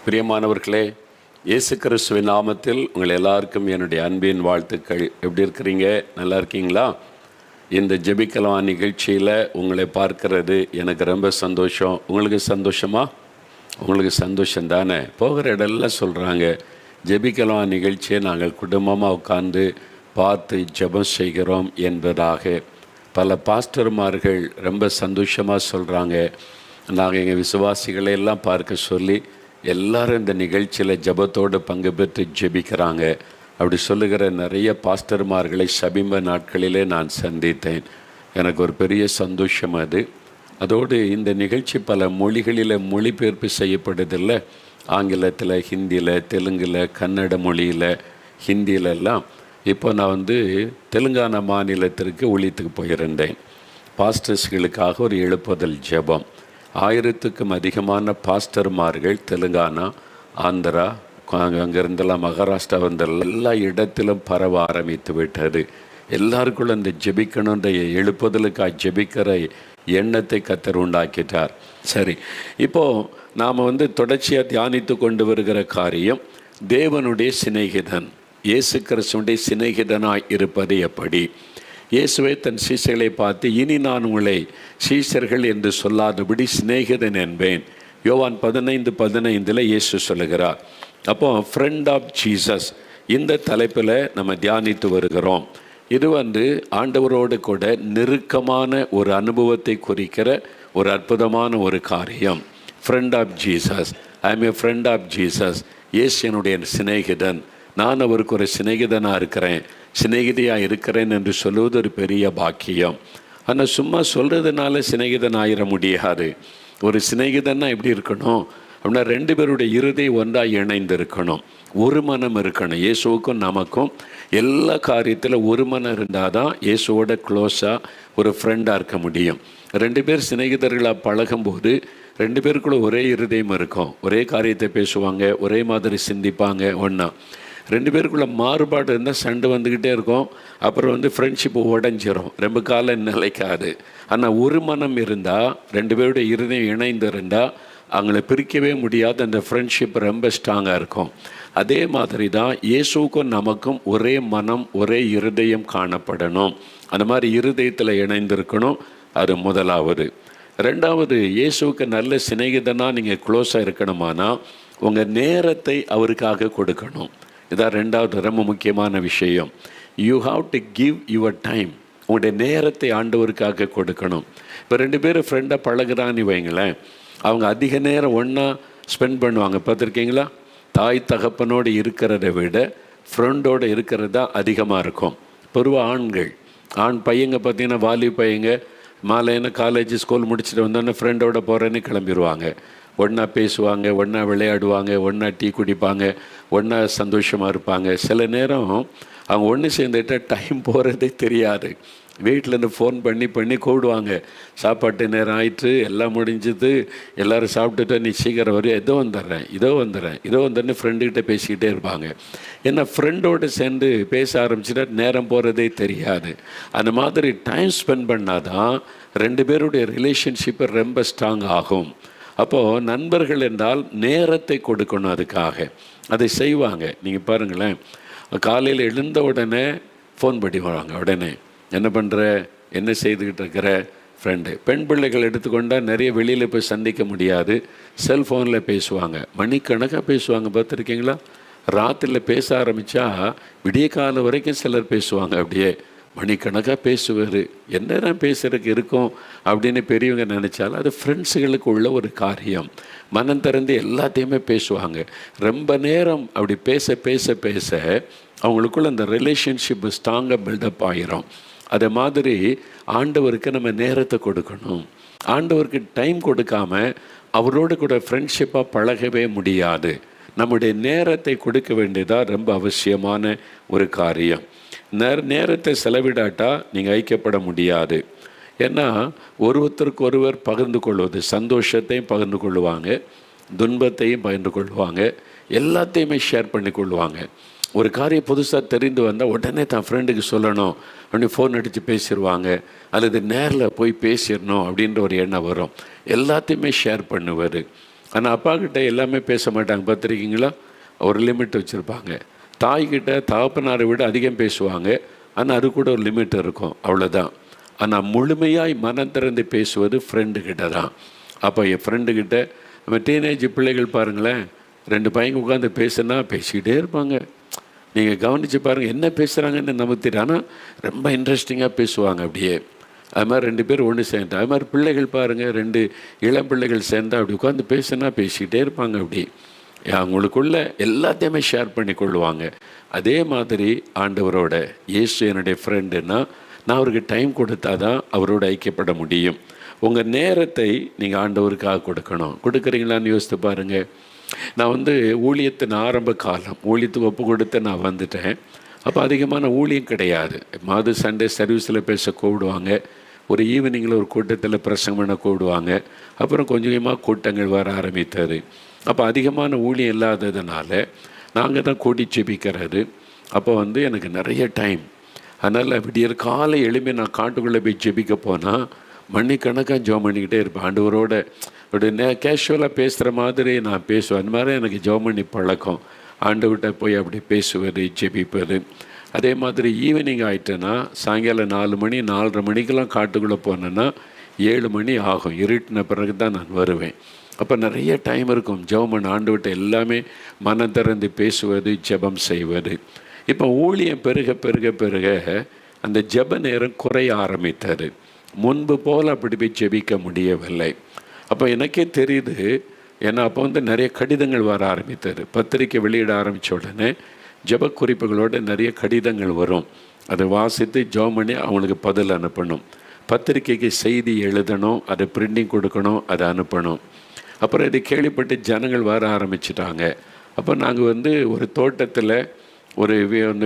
பிரியமானவர்களே, இயேசு கிறிஸ்துவின் நாமத்தில் உங்கள் எல்லாருக்கும் என்னுடைய அன்பின் வாழ்த்துக்கள். எப்படி இருக்கிறீங்க? நல்லா இருக்கீங்களா? இந்த ஜெபிக்கலாம் நிகழ்ச்சியில் உங்களை பார்க்கறது எனக்கு ரொம்ப சந்தோஷம். உங்களுக்கு சந்தோஷமா? உங்களுக்கு சந்தோஷம் தானே? போகிற இடம்லாம் சொல்கிறாங்க, ஜெபிக்கலாம் நிகழ்ச்சியை நாங்கள் குடும்பமாக உட்கார்ந்து பார்த்து ஜெபம் செய்கிறோம் என்பதாக. பல பாஸ்டர்மார்கள் ரொம்ப சந்தோஷமாக சொல்கிறாங்க. நாங்கள் எங்கள் விசுவாசிகளை எல்லாம் பார்க்க சொல்லி எல்லாரும் இந்த நிகழ்ச்சியில் ஜெபத்தோடு பங்கு பெற்று ஜெபிக்கிறாங்க. அப்படி சொல்லுகிற நிறைய பாஸ்டர்மார்களை சமீப நாட்களிலே நான் சந்தித்தேன். எனக்கு ஒரு பெரிய சந்தோஷம் அது. அதோடு இந்த நிகழ்ச்சி பல மொழிகளில் மொழிபெயர்ப்பு செய்யப்படுதில்லை. ஆங்கிலத்தில், ஹிந்தியில், தெலுங்கில், கன்னட மொழியில், ஹிந்தியிலெல்லாம். இப்போ நான் தெலுங்கானா மாநிலத்திற்கு ஊழியத்துக்கு போயிருந்தேன். பாஸ்டர்ஸ்களுக்காக ஒரு எழுப்புதல் ஜெபம். 1000க்கும் அதிகமான பாஸ்டர்மார்கள் தெலுங்கானா, ஆந்திரா, அங்கேருந்தெல்லாம் மகாராஷ்டிரா எல்லா இடத்திலும் பரவ ஆரம்பித்து விட்டது. எல்லாருக்குள்ள இந்த ஜெபிக்கணுன்ற எழுப்புதலுக்காக ஜெபிக்கிற எண்ணத்தை கர்த்தர் உண்டாக்கிட்டார். சரி, இப்போது நாம் தொடர்ச்சியாக தியானித்து கொண்டு வருகிற காரியம், தேவனுடைய சிநேகிதன், இயேசு கிறிஸ்துவுடைய சிநேகிதனாய் இருப்பது எப்படி? இயேசுவை தன் சீஷர்களை பார்த்து, இனி நான் உங்களை சீஷர்கள் என்று சொல்லாதபடி சிநேகிதன் என்பேன். யோவான் 15:15 இயேசு சொல்லுகிறார். அப்போ ஃப்ரெண்ட் ஆஃப் ஜீசஸ், இந்த தலைப்பில் நம்ம தியானித்து வருகிறோம். இது ஆண்டவரோடு கூட நெருக்கமான ஒரு அனுபவத்தை குறிக்கிற ஒரு அற்புதமான ஒரு காரியம். Friend of Jesus, I am a friend of Jesus. இயேசு என்னுடைய சிநேகிதன், நான் அவருக்கு ஒரு சிநேகிதனாக இருக்கிறேன், சிநேகிதியாக இருக்கிறேன் என்று சொல்லுவது ஒரு பெரிய பாக்கியம். ஆனால் சும்மா சொல்கிறதுனால சிநேகிதன் ஆயிட முடியாது. ஒரு சிநேகிதன்னா எப்படி இருக்கணும் அப்படின்னா, 2 பேருடைய இருதயம் ஒன்றாக இணைந்து இருக்கணும், ஒரு மனம் இருக்கணும். இயேசுவுக்கும் நமக்கும் எல்லா காரியத்தில் ஒரு மனம் இருந்தால் தான் இயேசுவோட க்ளோஸாக ஒரு ஃப்ரெண்டாக இருக்க முடியும். 2 பேர் சிநேகிதர்களாக பழகும்போது 2 பேருக்குள்ள ஒரே இருதயம் இருக்கும், ஒரே காரியத்தை பேசுவாங்க, ஒரே மாதிரி சிந்திப்பாங்க. ஒன்றா 2 பேருக்குள்ள மாறுபாடு இருந்தால் சண்டை வந்துக்கிட்டே இருக்கும். அப்புறம் ஃப்ரெண்ட்ஷிப்பு உடஞ்சிரும், ரொம்ப காலம் நிலைக்காது. ஆனால் ஒரு மனம் இருந்தால், 2 பேருடைய இருதயம் இணைந்து இருந்தால் அவங்கள பிரிக்கவே முடியாது. அந்த ஃப்ரெண்ட்ஷிப் ரொம்ப ஸ்ட்ராங்காக இருக்கும். அதே மாதிரி தான் இயேசுக்கும் நமக்கும் ஒரே மனம், ஒரே இருதயம் காணப்படணும். அந்த மாதிரி இருதயத்தில் இணைந்திருக்கணும். அது முதலாவது. 2வது, இயேசுவுக்கு நல்ல சிநேகிதனாக நீங்கள் க்ளோஸாக இருக்கணுமானா உங்கள் நேரத்தை அவருக்காக கொடுக்கணும். இதான் 2வது ரொம்ப முக்கியமான விஷயம். You have to give your time. உங்களுடைய நேரத்தை ஆண்டவருக்காக கொடுக்கணும். இப்போ 2 பேரும் ஃப்ரெண்டாக பழகுறான்னு வைங்களேன், அவங்க அதிக நேரம் ஒன்றா ஸ்பெண்ட் பண்ணுவாங்க. பார்த்துருக்கீங்களா? தாய் தகப்பனோடு இருக்கிறத விட ஃப்ரெண்டோடு இருக்கிறது தான் அதிகமாக இருக்கும். பொதுவாக ஆண் பையங்க பார்த்திங்கன்னா, வாலி பையங்க மாலையான காலேஜ் ஸ்கூல் முடிச்சுட்டு வந்தோன்னே ஃப்ரெண்டோட போகிறேன்னு கிளம்பிடுவாங்க. ஒன்றா பேசுவாங்க, ஒன்றா விளையாடுவாங்க, ஒன்றா டீ குடிப்பாங்க, ஒன்றா சந்தோஷமாக இருப்பாங்க. சில நேரம் அவங்க ஒன்று சேர்ந்துட்டு டைம் போகிறதே தெரியாது. வீட்டிலேருந்து ஃபோன் பண்ணி கூப்பிடுவாங்க, சாப்பாட்டு நேரம் ஆயிட்டு, எல்லாம் முடிஞ்சது, எல்லோரும் சாப்பிட்டுட்டு நீ சீக்கிரம் வரும், இதோ வந்துடுறேன் ஃப்ரெண்டுக்கிட்ட பேசிக்கிட்டே இருப்பாங்க. ஏன்னா ஃப்ரெண்டோடு சேர்ந்து பேச ஆரம்பிச்சுட்டா நேரம் போகிறதே தெரியாது. அந்த மாதிரி டைம் ஸ்பெண்ட் பண்ணால் தான் 2 பேருடைய ரிலேஷன்ஷிப்பை ரொம்ப ஸ்ட்ராங் ஆகும். அப்போது நண்பர்கள் என்றால் நேரத்தை கொடுக்கணும், அதுக்காக அதை செய்வாங்க. நீங்கள் பாருங்களேன், காலையில் எழுந்த உடனே ஃபோன் பண்ணி வராங்க. உடனே என்ன பண்ணுற, என்ன செய்துக்கிட்டு இருக்கிற ஃப்ரெண்டு. பெண் பிள்ளைகள் எடுத்துக்கொண்டால் நிறைய வெளியில் போய் சந்திக்க முடியாது, செல்ஃபோனில் பேசுவாங்க, மணிக்கணக்காக பேசுவாங்க. பார்த்துருக்கீங்களா? ராத்திரியில் பேச ஆரம்பித்தா விடிய காலம் வரைக்கும் சிலர் பேசுவாங்க. அப்படியே மணிக்கணக்காக பேசுவார். என்ன தான் பேசுறதுக்கு இருக்கும் அப்படின்னு பெரியவங்க நினச்சாலும் அது ஃப்ரெண்ட்ஸுகளுக்கு உள்ள ஒரு காரியம். மனம் திறந்து எல்லாத்தையுமே பேசுவாங்க. ரொம்ப நேரம் அப்படி பேச அவங்களுக்குள்ள அந்த ரிலேஷன்ஷிப் ஸ்ட்ராங்காக பில்டப் ஆகிரும். அதே மாதிரி ஆண்டவருக்கு நம்ம நேரத்தை கொடுக்கணும். ஆண்டவருக்கு டைம் கொடுக்காம அவரோடு கூட ஃப்ரெண்ட்ஷிப்பாக பழகவே முடியாது. நம்முடைய நேரத்தை கொடுக்க வேண்டியதாக ரொம்ப அவசியமான ஒரு காரியம். நேரத்தை செலவிடாட்டா நீங்கள் ஐக்கியப்பட முடியாது. ஏன்னா ஒருத்தருக்கு ஒருவர் பகிர்ந்து கொள்வது, சந்தோஷத்தையும் பகிர்ந்து கொள்ளுவாங்க, துன்பத்தையும் பகிர்ந்து கொள்வாங்க, எல்லாத்தையுமே ஷேர் பண்ணி கொள்வாங்க. ஒரு காரியம் புதுசாக தெரிந்து வந்தால் உடனே தான் ஃப்ரெண்டுக்கு சொல்லணும் அப்படின்னு ஃபோன் அடித்து பேசிடுவாங்க, அல்லது நேரில் போய் பேசிடணும் அப்படின்ற ஒரு எண்ணம் வரும். எல்லாத்தையுமே ஷேர் பண்ணுவார். ஆனால் அப்பா கிட்ட எல்லாமே பேச மாட்டாங்க, பார்த்துருக்கீங்களா? ஒரு லிமிட் வச்சுருப்பாங்க. தாய்கிட்ட தகப்பனாரை விட அதிகம் பேசுவாங்க, ஆனால் அது கூட ஒரு லிமிட் இருக்கும், அவ்வளோதான். ஆனால் முழுமையாய் மனம் திறந்து பேசுவது ஃப்ரெண்டுக்கிட்ட தான். அப்போ என் ஃப்ரெண்டுக்கிட்ட நம்ம டீனேஜ் பிள்ளைகள் பாருங்களேன், 2 பையங்க உட்காந்து பேசுனா பேசிக்கிட்டே இருப்பாங்க. நீங்கள் கவனித்து பாருங்கள், என்ன பேசுகிறாங்கன்னு நமக்கு தெரியும், ஆனால் ரொம்ப இன்ட்ரெஸ்டிங்காக பேசுவாங்க அப்படியே. அது மாதிரி 2 பேர் ஒன்று சேர்ந்து, அது மாதிரி பிள்ளைகள் பாருங்கள், 2 இளம் பிள்ளைகள் சேர்ந்தால் அப்படி உட்காந்து பேசுனா பேசிக்கிட்டே இருப்பாங்க. அப்படி அவங்களுக்குள்ள எல்லாத்தையுமே ஷேர் பண்ணி கொள்ளுவாங்க. அதே மாதிரி ஆண்டவரோட, இயேசு என்னுடைய ஃப்ரெண்டுன்னா நான் அவருக்கு டைம் கொடுத்தா தான் அவரோட ஐக்கியப்பட முடியும். உங்கள் நேரத்தை நீங்கள் ஆண்டவருக்காக கொடுக்கணும். கொடுக்குறீங்களான்னு யோசித்து பாருங்கள். நான் ஊழியத்தின் ஆரம்ப காலம், ஊழியத்துக்கு ஒப்பு கொடுத்து நான் வந்துட்டேன். அப்போ அதிகமான ஊழியம் கிடையாது. சண்டே சர்வீஸில் பேச கூப்பிடுவாங்க, ஒரு ஈவினிங்கில் ஒரு கூட்டத்தில் பிரசங்கம் பண்ண கூப்பிடுவாங்க. அப்புறம் கொஞ்சமாக கூட்டங்கள் வர ஆரம்பித்தார். அப்போ அதிகமான ஊழியம் இல்லாததுனால நாங்கள் தான் கூட்டி ஜெபிக்கிறது. அப்போ எனக்கு நிறைய டைம். அதனால் விடியற் காலை எழுப்பி நான் காட்டுக்குள்ளே போய் ஜெபிக்க போனால் மணிக்கணக்காக ஜெபம் பண்ணிக்கிட்டே இருப்பேன். ஆண்டவரோட உடனே கேஷுவலாக பேசுகிற மாதிரி நான் பேசுவேன். அந்த மாதிரி எனக்கு ஜெபம் பண்ணி பழக்கம். ஆண்டவர்கிட்ட போய் அப்படி பேசுவது, ஜெபிப்பது. அதே மாதிரி ஈவினிங் ஆகிட்டேன்னா சாயங்காலம் 4 மணி 4:30 மணிக்கெல்லாம் காட்டுக்குள்ளே போனேன்னா 7 மணி ஆகும். இருட்டின பிறகு தான் நான் வருவேன். அப்போ நிறைய டைம் இருக்கும் ஜெபம் பண்ண, ஆண்டவர்கிட்ட எல்லாமே மனம் திறந்து பேசுவது, ஜெபம் செய்வது. இப்போ ஊழியம் பெருக பெருக பெருக அந்த ஜெப நேரம் குறைய ஆரம்பித்தார். முன்பு போல் அப்படி போய் ஜெபிக்க முடியவில்லை. அப்போ எனக்கே தெரியுது. ஏன்னா அப்போ நிறைய கடிதங்கள் வர ஆரம்பித்தார். பத்திரிக்கை வெளியிட ஆரம்பித்த உடனே ஜெப குறிப்புகளோடு நிறைய கடிதங்கள் வரும். அதை வாசித்து ஜெபம் பண்ணி அவங்களுக்கு பதில் அனுப்பணும். பத்திரிக்கைக்கு செய்தி எழுதணும், அதை பிரிண்டிங் கொடுக்கணும், அதை அனுப்பணும். அப்புறம் இதை கேள்விப்பட்டு ஜனங்கள் வர ஆரம்பிச்சிட்டாங்க. அப்போ நாங்கள் ஒரு தோட்டத்தில், ஒரு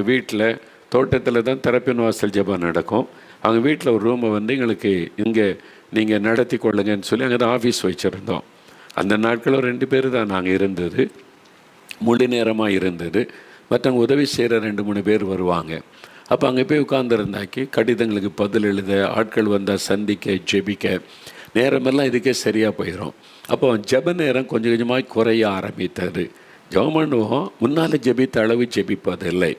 வீட்டில், தோட்டத்தில் தான் திறப்பின் வாசல் ஜெபம் நடக்கும். அவங்க வீட்டில் ஒரு ரூமை எங்களுக்கு இங்கே நீங்கள் நடத்தி கொள்ளுங்கன்னு சொல்லி அங்கே தான் ஆஃபீஸ் வச்சுருந்தோம். அந்த நாட்களில் 2 பேர் தான் நாங்கள் இருந்தது, முழு நேரமாக இருந்தது. மற்றவங்க உதவி செய்கிற 2-3 பேர் வருவாங்க. அப்போ அங்கே போய் உட்கார்ந்துருந்தாக்கி கடிதங்களுக்கு பதில் எழுத, ஆட்கள் வந்தால் சந்திக்க, ஜெபிக்க, நேரமெல்லாம் இதுக்கே சரியாக போயிடும். அப்போ ஜெப நேரம் கொஞ்சம் கொஞ்சமாக குறைய ஆரம்பித்தது. ஜெபம் பண்ணுவோம், முன்னால் ஜெபித்த அளவு ஜெபிப்பதில்லை,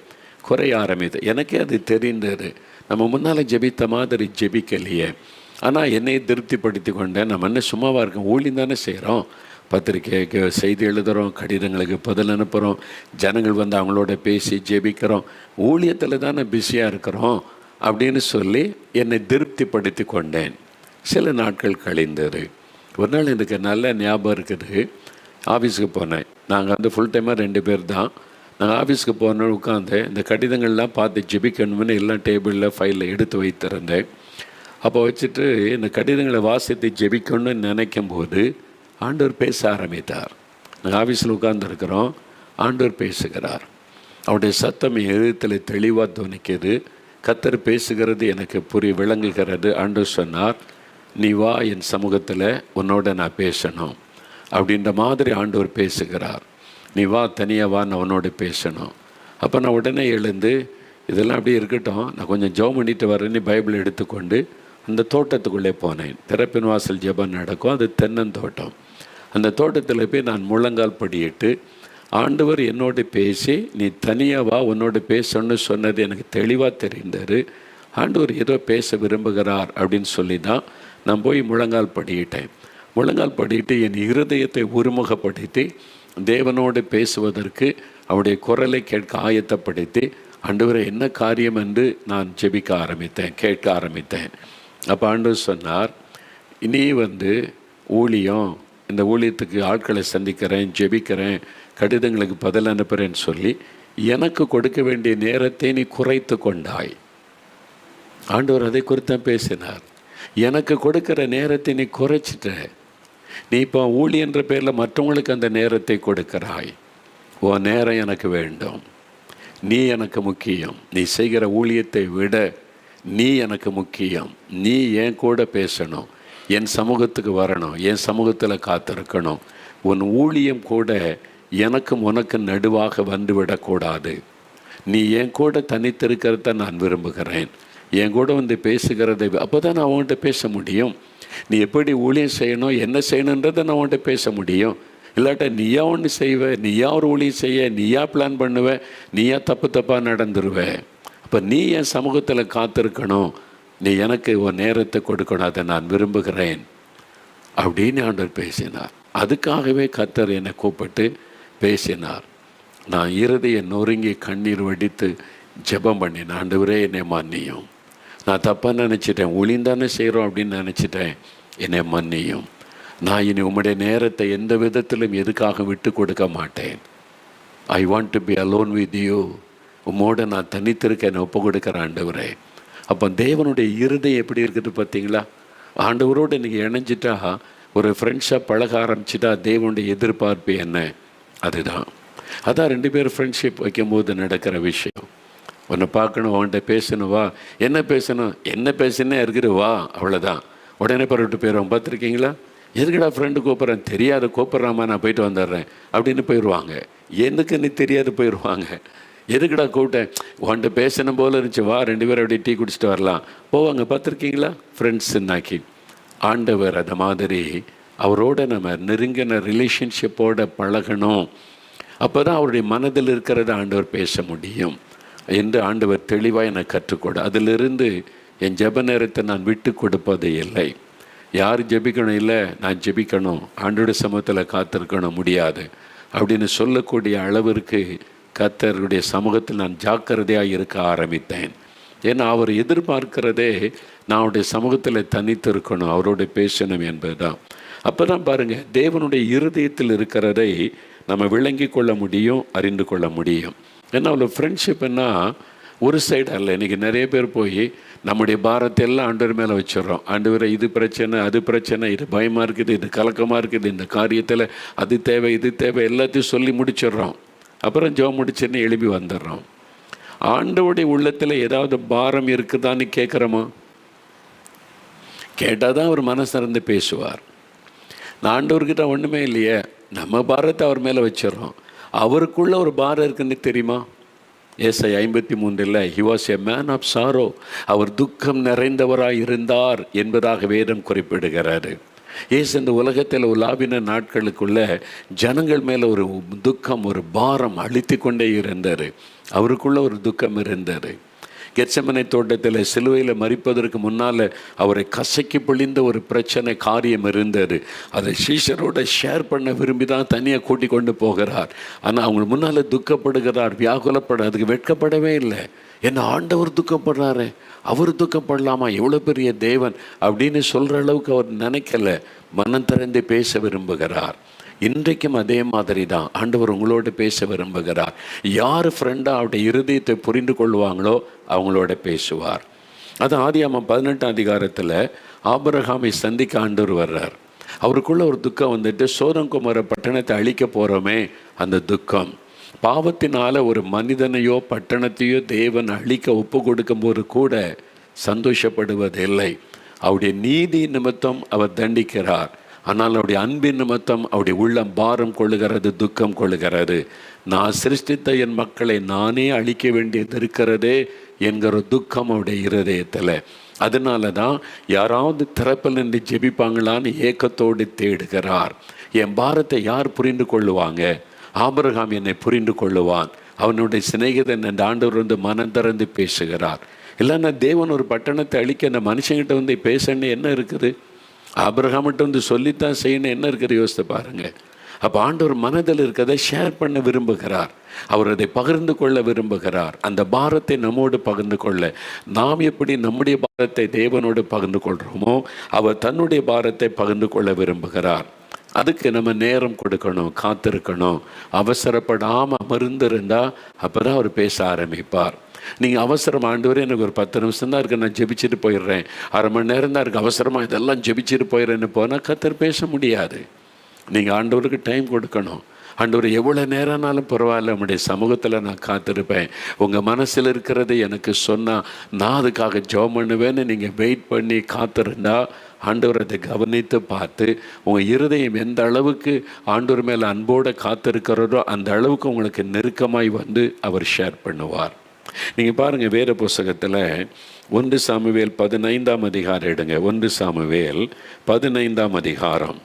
குறைய ஆரம்பித்தது. எனக்கே அது தெரிந்தது. நம்ம முன்னால் ஜெபித்த மாதிரி ஜெபிக்கலையே. ஆனால் என்னை திருப்திப்படுத்தி கொண்டேன். நம்ம என்ன சும்மாவாக இருக்கோம், ஊழியம் தானே செய்கிறோம். பத்திரிக்கைக்கு செய்தி எழுதுகிறோம், கடிதங்களுக்கு பதில் அனுப்புகிறோம், ஜனங்கள் அவங்களோட பேசி ஜெபிக்கிறோம், ஊழியத்தில் தானே பிஸியாக இருக்கிறோம் அப்படின்னு சொல்லி என்னை திருப்திப்படுத்தி கொண்டேன். சில நாட்கள் கழிந்தது. ஒரு நாள் எனக்கு நல்ல ஞாபகம் இருக்குது. ஆஃபீஸுக்கு போனேன். நாங்கள் ஃபுல் டைமாக 2 பேர் தான். நாங்கள் ஆஃபீஸுக்கு போன உட்காந்து இந்த கடிதங்கள்லாம் பார்த்து ஜெபிக்கணும்னு எல்லாம் டேபிளில் ஃபைலில் எடுத்து வைத்திருந்தேன். அப்போ வச்சுட்டு இந்த கடிதங்களை வாசித்து ஜெபிக்கணும்னு நினைக்கும் போது ஆண்டவர் பேச ஆரம்பித்தார். நாங்கள் ஆஃபீஸில் உட்கார்ந்துருக்கிறோம், ஆண்டவர் பேசுகிறார். அவருடைய சத்தம் எழுத்தில் தெளிவாக துணிக்குது. கர்த்தர் பேசுகிறது எனக்கு விளங்குகிறது. ஆண்டவர் சொன்னார், நீ வா என் சமூகத்தில், உன்னோட நான் பேசணும் அப்படின்ற மாதிரி ஆண்டவர் பேசுகிறார். நீ வா, தனியாக வா, நான் உன்னோட பேசணும். அப்போ நான் உடனே எழுந்து, இதெல்லாம் அப்படியே இருக்கட்டும், நான் கொஞ்சம் ஜெபம் பண்ணிட்டு வரேன்னு பைபிள் எடுத்துக்கொண்டு அந்த தோட்டத்துக்குள்ளே போனேன். திறப்பின் வாசல் ஜெபம் நடக்கும், அது தென்னந்தோட்டம். அந்த தோட்டத்தில் போய் நான் முழங்கால் படியிட்டு, ஆண்டவர் என்னோடு பேசி நீ தனியாக வா, உன்னோடு பேசணும்னு சொன்னது எனக்கு தெளிவாக தெரிந்தார். ஆண்டவர் ஏதோ பேச விரும்புகிறார் அப்படின்னு சொல்லி தான் நான் போய் முழங்கால் படியிட்டேன். முழங்கால் படியிட்டு என் இருதயத்தை ஒருமுகப்படுத்தி தேவனோடு பேசுவதற்கு அவருடைய குரலை கேட்க ஆயத்தப்படுத்தி, ஆண்டவரை என்ன காரியம் என்று நான் ஜெபிக்க ஆரம்பித்தேன், கேட்க ஆரம்பித்தேன். அப்போ ஆண்டவர் சொன்னார், நீ ஊழியம், இந்த ஊழியத்துக்கு ஆட்களை சந்திக்கிறேன், ஜெபிக்கிறேன், கடிதங்களுக்கு பதில் அனுப்புகிறேன்னு சொல்லி எனக்கு கொடுக்க வேண்டிய நேரத்தை நீ குறைத்து கொண்டாய். ஆண்டவர் அதை குறித்து பேசினார். எனக்கு கொடுக்குற நேரத்தை நீ குறைச்சிட்ட. நீ இப்போ ஊழியன்ற பேரில் மற்றவங்களுக்கு அந்த நேரத்தை கொடுக்கிறாய். உன் நேரம் எனக்கு வேண்டும், நீ எனக்கு முக்கியம். நீ செய்கிற ஊழியத்தை விட நீ எனக்கு முக்கியம். நீ என் கூட பேசணும், என் சமூகத்துக்கு வரணும், என் சமூகத்தில் காத்திருக்கணும். உன் ஊழியம் கூட எனக்கும் உனக்கு நடுவாக வந்துவிடக்கூடாது. நீ என் கூட தனித்திருக்கிறத நான் விரும்புகிறேன். என் கூட பேசுகிறதை அப்போ தான் நான் அவன்கிட்ட பேச முடியும். நீ எப்படி ஊழியம் செய்யணும், என்ன செய்யணுன்றதை நான் அவன்கிட்ட பேச முடியும். இல்லாட்ட நீயா ஒன்று செய்வ, நீயா ஒரு ஊழியம் செய்ய, நீயா பிளான் பண்ணுவ, நீயா தப்பாக நடந்துருவ. அப்போ நீ என் சமூகத்தில் காத்திருக்கணும், நீ எனக்கு உன் நேரத்தை கொடுக்கணும், அதை நான் விரும்புகிறேன் அப்படின்னு ஆண்டவர் பேசினார். அதுக்காகவே கர்த்தர் என்னை கூப்பிட்டு பேசினார். நான் இருதய நொறுங்கி கண்ணீர் வடித்து ஜெபம் பண்ணினேன். ஆண்டவரே என்னை மன்னியும், நான் தப்பாக நினச்சிட்டேன், ஒளிந்தானே செய்கிறோம் அப்படின்னு நினச்சிட்டேன், என்னை மன்னியும். நான் இனி உம்முடைய நேரத்தை எந்த விதத்திலும் எதுக்காக விட்டு கொடுக்க மாட்டேன். I want to be alone with you. உம்மோட நான் தனித்திருக்க என்னை ஒப்பு கொடுக்குற ஆண்டவரே. அப்போ தேவனுடைய இருதயம் எப்படி இருக்குது பார்த்தீங்களா? ஆண்டவரோடு நீங்கள் இணைஞ்சிட்டா, ஒரு ஃப்ரெண்ட்ஸாக பழக ஆரம்பிச்சிட்டா தேவனுடைய எதிர்பார்ப்பு என்ன? அதுதான். அதான் 2 பேர் ஃப்ரெண்ட்ஷிப் வைக்கும்போது நடக்கிற விஷயம். உன்னை பார்க்கணும், அவன்கிட்ட பேசணும், வா. என்ன பேசணும்? என்ன பேசுனே இருக்கிற வா, அவ்வளோதான். உடனே பரவிட்டு போயிடுவாங்க. பார்த்துருக்கீங்களா? எதுக்கடா ஃப்ரெண்டு கூப்பிட்றேன், தெரியாத கூப்பிட்றாமா, நான் போயிட்டு வந்துடுறேன் அப்படின்னு போயிடுவாங்க. எனக்குன்னு தெரியாது போயிடுவாங்க. எதுக்கடா கூப்பிட்டேன், உன்கிட்ட பேசணும் போல் இருந்துச்சு, வா 2 பேரும் அப்படியே டீ குடிச்சிட்டு வரலாம் போவாங்க. பார்த்துருக்கீங்களா? ஃப்ரெண்ட்ஸுன்னாக்கி ஆண்டவர் அந்த மாதிரி அவரோட நம்ம நெருங்கின ரிலேஷன்ஷிப்போடு பழகணும். அப்போ தான் அவருடைய மனதில் இருக்கிறத ஆண்டவர் பேச முடியும் என்று ஆண்டவர் தெளிவாக எனக்கு கற்றுக்கொடு. அதிலிருந்து என் ஜெப நேரத்தை நான் விட்டு கொடுப்பது இல்லை. யார் ஜெபிக்கணும், இல்லை நான் ஜெபிக்கணும், ஆண்டோடைய சமூகத்தில் காத்திருக்கணும் முடியாது அப்படின்னு சொல்லக்கூடிய அளவிற்கு கர்த்தருடைய சமூகத்தில் நான் ஜாக்கிரதையாக இருக்க ஆரம்பித்தேன். ஏன்னா அவர் எதிர்பார்க்கிறதே நான் அவருடைய சமூகத்தில் தனித்து இருக்கணும், அவரோட பேசணும் என்பது தான். அப்போ தான் பாருங்கள், தேவனுடைய இருதயத்தில் இருக்கிறதை நம்ம விளங்கி கொள்ள முடியும், அறிந்து கொள்ள முடியும். ஏன்னா அவ்வளோ ஃப்ரெண்ட்ஷிப்புன்னா ஒரு சைடு அல்ல. இன்றைக்கி நிறைய பேர் போய் நம்முடைய பாரத்தை எல்லாம் ஆண்டவர் மேலே வச்சிடறோம். ஆண்டவரை இது பிரச்சனை, அது பிரச்சனை, இது பயமாக இருக்குது, இது கலக்கமாக இருக்குது, இந்த காரியத்தில் அது தேவை, இது தேவை, எல்லாத்தையும் சொல்லி முடிச்சிடுறோம். அப்புறம் ஜெபம் முடிச்சுன்னு எழுப்பி வந்துடுறோம். ஆண்டவருடைய உள்ளத்தில் ஏதாவது பாரம் இருக்குதான்னு கேட்குறோமா? கேட்டால் தான் அவர் மனசிறந்து பேசுவார். நான் ஆண்டவர்கிட்ட ஒன்றுமே இல்லையே, நம்ம பாரத்தை அவர் மேலே வச்சிடறோம். அவருக்குள்ள ஒரு பாரம் இருக்குன்னு தெரியுமா? ஏசாயா 53 he was a man of sorrow, அவர் துக்கம் நிறைந்தவராக இருந்தார் என்பதாக வேதம் குறிப்பிடுகிறாரு. ஏசு இந்த உலகத்தில் உலாவின நாட்களுக்குள்ள ஜனங்கள் மேலே ஒரு துக்கம், ஒரு பாரம் அழுத்தி கொண்டே இருந்தார். அவருக்குள்ள ஒரு துக்கம் இருந்தார். கெத்செமனே தோட்டத்தில் சிலுவையில் மரிப்பதற்கு முன்னால் அவரை கசக்கி பொழிந்த ஒரு பிரச்சனை காரியம் இருந்தது. அதை சீஷரோட ஷேர் பண்ண விரும்பி தான் தனியாக கூட்டி கொண்டு போகிறார். ஆனால் அவங்க முன்னால் துக்கப்படுகிறார், வியாகுலப்பட, அதுக்கு வெட்கப்படவே இல்லை. என்ன ஆண்டவர் துக்கப்படுறாரு, அவர் துக்கப்படலாமா, எவ்வளோ பெரிய தேவன் அப்படின்னு சொல்கிற அளவுக்கு அவர் நினைக்கல. மனம் திறந்து பேச விரும்புகிறார். இன்றைக்கும் அதே மாதிரி தான் ஆண்டவர் உங்களோட பேச விரும்புகிறார். யார் ஃப்ரெண்டாக அவருடைய இருதயத்தை புரிந்து கொள்வாங்களோ அவங்களோட பேசுவார். அது ஆதியாகமம் 18ஆம் அதிகாரத்தில் ஆபிரகாமை சந்திக்க ஆண்டவர் வர்றார். அவருக்குள்ள ஒரு துக்கம் வந்துட்டு, சோதம் குமார பட்டணத்தை அழிக்க போகிறோமே, அந்த துக்கம். பாவத்தினால ஒரு மனிதனையோ பட்டணத்தையோ தேவன் அழிக்க ஒப்பு கொடுக்கும்போது கூட சந்தோஷப்படுவதில்லை. அவருடைய நீதி நிமித்தம் அவர் தண்டிக்கிறார். ஆனால் அவருடைய அன்பின் நிமித்தம் அவருடைய உள்ளம் பாரம் கொள்ளுகிறது, துக்கம் கொள்ளுகிறது. நான் சிருஷ்டித்த என் மக்களை நானே அழிக்க வேண்டியது இருக்கிறதே என்கிற துக்கம் அவருடைய இருதயத்தில். அதனால தான் யாராவது திறப்பில் நின்று ஜெபிப்பாங்களான்னு ஏக்கத்தோடு தேடுகிறார். என் பாரத்தை யார் புரிந்து கொள்ளுவாங்க? ஆபிரகாம் என்னை புரிந்து கொள்ளுவான். அவனுடைய சிநேகிதன் என்ற ஆண்டவர் வந்து மனம் திறந்து பேசுகிறார். இல்லைன்னா தேவன் ஒரு பட்டணத்தை அழிக்க அந்த மனுஷங்கிட்ட வந்து பேசணுன்னு என்ன இருக்குது? ஆபிரகாம்கிட்ட வந்து சொல்லித்தான் செய்யணும் என்ன இருக்குது? யோசித்து பாருங்கள். அப்போ ஆண்டவர் மனதில் இருக்கிறதை ஷேர் பண்ண விரும்புகிறார். அவர் அதை பகிர்ந்து கொள்ள விரும்புகிறார். அந்த பாரத்தை நம்மோடு பகிர்ந்து கொள்ள, நாம் எப்படி நம்முடைய பாரத்தை தேவனோடு பகிர்ந்து கொள்கிறோமோ அவர் தன்னுடைய பாரத்தை பகிர்ந்து கொள்ள விரும்புகிறார். அதுக்கு நம்ம நேரம் கொடுக்கணும், காத்திருக்கணும். அவசரப்படாமல் அமர்ந்திருந்தால் அப்போ தான் அவர் பேச ஆரம்பிப்பார். நீங்கள் அவசரம், ஆண்டவரே எனக்கு ஒரு 10 நிமிஷம் தான் இருக்குது, நான் ஜெபிச்சுட்டு போயிடுறேன், அரை மணி நேரம் தான் இருக்குது, அவசரமாக இதெல்லாம் ஜெபிச்சுட்டு போயிடுறேன்னு போனால் கர்த்தர் பேச முடியாது. நீங்கள் ஆண்டவருக்கு டைம் கொடுக்கணும். ஆண்டவர் எவ்வளோ நேரம்னாலும் பரவாயில்ல, நம்முடைய சமூகத்தில் நான் காத்திருப்பேன், உங்கள் மனசில் இருக்கிறது எனக்கு சொன்னால் நான் அதுக்காக ஜெபம் பண்ணுவேன்னு நீங்கள் வெயிட் பண்ணி காத்திருந்தா ஆண்டவர் அதை கவனித்து பார்த்து உங்கள் இருதயம் எந்த அளவுக்கு ஆண்டவர் மேலே அன்போடு காத்திருக்கிறதோ அந்த அளவுக்கு உங்களுக்கு நெருக்கமாய் வந்து அவர் ஷேர் பண்ணுவார். நீங்கள் பாருங்கள், வேத புஸ்தகத்தில் 1 சாமுவேல் 15ஆம் அதிகாரம் எடுங்க. 1 சாமுவேல் 15ஆம் அதிகாரம்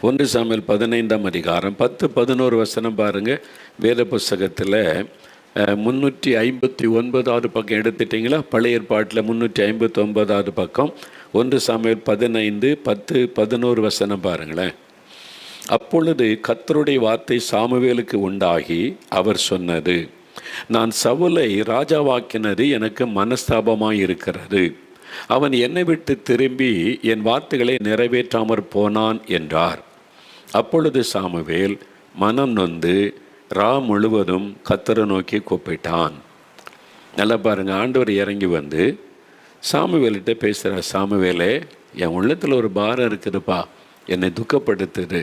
1 சாமுவேல் 15ஆம் அதிகாரம் 10-11 வசனம் பாருங்கள். வேத புஸ்தகத்தில் 359வது பக்கம் எடுத்துட்டிங்களா? பழைய ஏற்பாட்டில் 359வது பக்கம் 1 சாமுவேல் 15:10-11 வசனம் பாருங்களேன். அப்பொழுது கர்த்தருடைய வார்த்தை சாமுவேலுக்கு உண்டாகி அவர் சொன்னது, நான் சவுலை ராஜாவாக்கினது எனக்கு மனஸ்தாபமாயிருக்கிறது. அவன் என்னை விட்டு திரும்பி என் வார்த்தைகளை நிறைவேற்றாமற் போனான் என்றார். அப்பொழுது சாமுவேல் மனம் நொந்து முழுவதும் கர்த்தரை நோக்கி கூப்பிட்டான். நல்லா பாருங்க, ஆண்டவர் இறங்கி வந்து சாமுவேல்கிட்ட பேசுகிறார். சாமுவேலே, என் உள்ளத்தில் ஒரு பாரம் இருக்குதுப்பா, என்னை துக்கப்படுத்துது.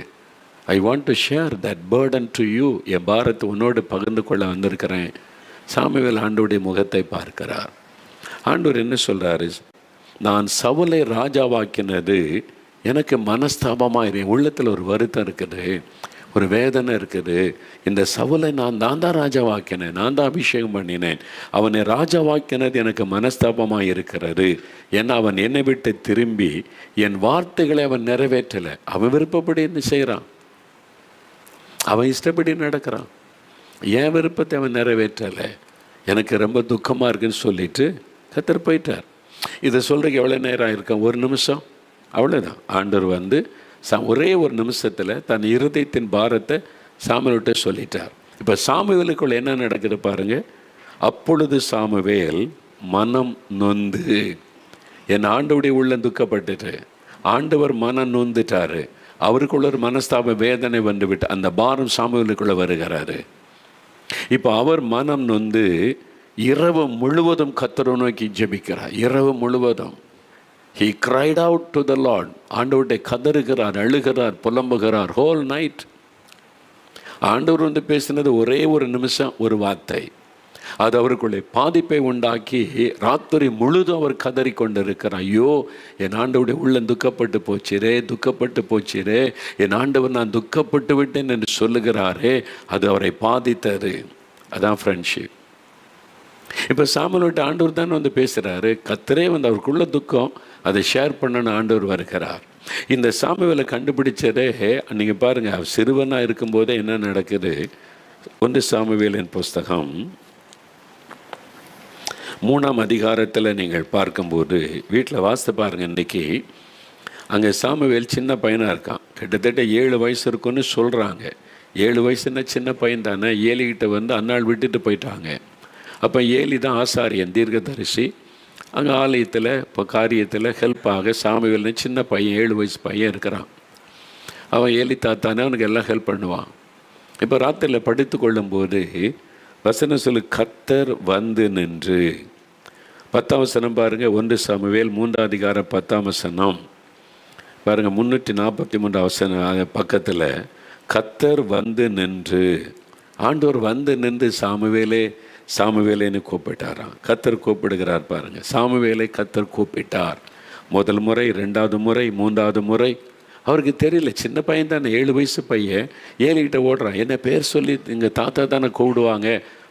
I want to share that burden to you. என் பாரத்தை உன்னோடு பகிர்ந்து கொள்ள வந்திருக்கிறேன். சாமுவேல் ஆண்டவருடைய முகத்தை பார்க்கிறார். ஆண்டவர் என்ன சொல்கிறாரு? நான் சவுலை ராஜாவாக்கினது எனக்கு மனஸ்தாபமாக என் உள்ளத்தில் ஒரு வருத்தம் இருக்குது, ஒரு வேதனை இருக்குது. இந்த சவுலை நான் தான் ராஜாவாக்கினேன், நான் தான் அபிஷேகம் பண்ணினேன். அவனை ராஜாவாக்கினது எனக்கு மனஸ்தாபமாக இருக்கிறது. ஏன்னா அவன் என்னை விட்டு திரும்பி என் வார்த்தைகளை அவன் நிறைவேற்றலை. அவன் விருப்பப்படி என்ன செய்கிறான், அவன் இஷ்டப்படி நடக்கிறான். என் விருப்பத்தை அவன் நிறைவேற்றலை, எனக்கு ரொம்ப துக்கமாக இருக்குன்னு சொல்லிட்டு கர்த்தர் போயிட்டார். இதை சொல்கிறதுக்கு எவ்வளோ நேரம் ஆயிருக்கும்? 1 நிமிஷம், அவ்வளோதான். ஆண்டவர் வந்து ஒரே ஒரு நிமிஷத்தில் தன் இருதயத்தின் பாரத்தை சாமுவேல்கிட்ட சொல்லிட்டார். இப்போ சாமுவேலுக்குள்ள என்ன நடக்குது பாருங்கள். அப்பொழுது சாமுவேல் மனம் நொந்து, என் ஆண்டவருடைய உள்ளம் துக்கப்பட்டுட்டு ஆண்டவர் மனம் நொந்துட்டார். அவருக்குள்ள ஒரு மனஸ்தாப வேதனை வந்துவிட்டு அந்த பாரம் சாமுவேலுக்குள்ளே வருகிறாரு. இப்போ அவர் மனம் நொந்து இரவு முழுவதும் கர்த்தரை நோக்கி ஜெபிக்கிறார். இரவு முழுவதும் he cried out to the Lord. ஆண்டவருடைய கதறுகிறார், அழுகிறார், புலம்புகிறார். Whole night. ஆண்டவர் வந்து பேசினது ஒரே ஒரு நிமிஷம், ஒரு வார்த்தை. அது அவருக்குள்ளே பாதிப்பை உண்டாக்கி ராத்திரி முழுதும் அவர் கதறி கொண்டிருக்கிறார். ஐயோ, என் ஆண்டவருடைய உள்ளம் துக்கப்பட்டு போச்சிரே, துக்கப்பட்டு போச்சிரே, என் ஆண்டவர் நான் துக்கப்பட்டு விட்டேன் என்று சொல்லுகிறாரே, அது அவரை பாதித்தது. அதான் ஃப்ரெண்ட்ஷிப். இப்போ சாமுவேல்கிட்ட ஆண்டவர் தான் வந்து பேசுகிறாரு. கர்த்தரே வந்து அவருக்குள்ள துக்கம் அதை ஷேர் பண்ணணும் ஆண்டவர் வருகிறார். இந்த சாமுவேலை கண்டுபிடிச்சதே நீங்கள் பாருங்கள், அவர் சிறுவனாக இருக்கும்போதே என்ன நடக்குது. 1 சாமுவேலின் புஸ்தகம் 3ஆம் அதிகாரத்தில் நீங்கள் பார்க்கும்போது வீட்டில் வாசித்து பாருங்கள். இன்றைக்கி அங்கே சாமுவேல் சின்ன பையனாக இருக்கான். கிட்டத்தட்ட 7 வயசு இருக்குன்னு சொல்கிறாங்க. 7 வயசுன்னா சின்ன பையன் தானே. ஏலிகிட்ட வந்து அன்னாள் விட்டுட்டு போயிட்டாங்க. அப்போ ஏலி தான் ஆசாரியன், தீர்க்கதரிசி. அங்கே ஆலயத்தில் இப்போ காரியத்தில் ஹெல்ப்பாக சாமுவேல்னு சின்ன பையன், 7 வயசு பையன் இருக்கிறான். அவன் ஏலி தாத்தானே அவனுக்கு எல்லாம் ஹெல்ப் பண்ணுவான். இப்போ ராத்திரியில் படுத்து கொள்ளும்போது வசனம் சொல்லு, கர்த்தர் வந்து நின்று. 10ஆம் வசனம் பாருங்கள். 1 சாமுவேல் 3ஆம் அதிகாரம் 10ஆம் வசனம் பாருங்கள். 343 வசனம் பக்கத்தில் கர்த்தர் வந்து நின்று. ஆண்டவர் வந்து நின்று சாமுவேலே சாமுவேலேன்னு கூப்பிட்டாராம். கர்த்தர் கூப்பிடுகிறார் பாருங்கள். சாமுவேலை கர்த்தர் கூப்பிட்டார். முதல் முறை, 2வது முறை, 3வது முறை. அவருக்கு தெரியல, சின்ன பையன் தானே, 7 வயசு பையன். ஏலிகிட்ட ஓடுறான். என்ன பேர் சொல்லி எங்கள் தாத்தா தானே கூப்பிடுவாங்க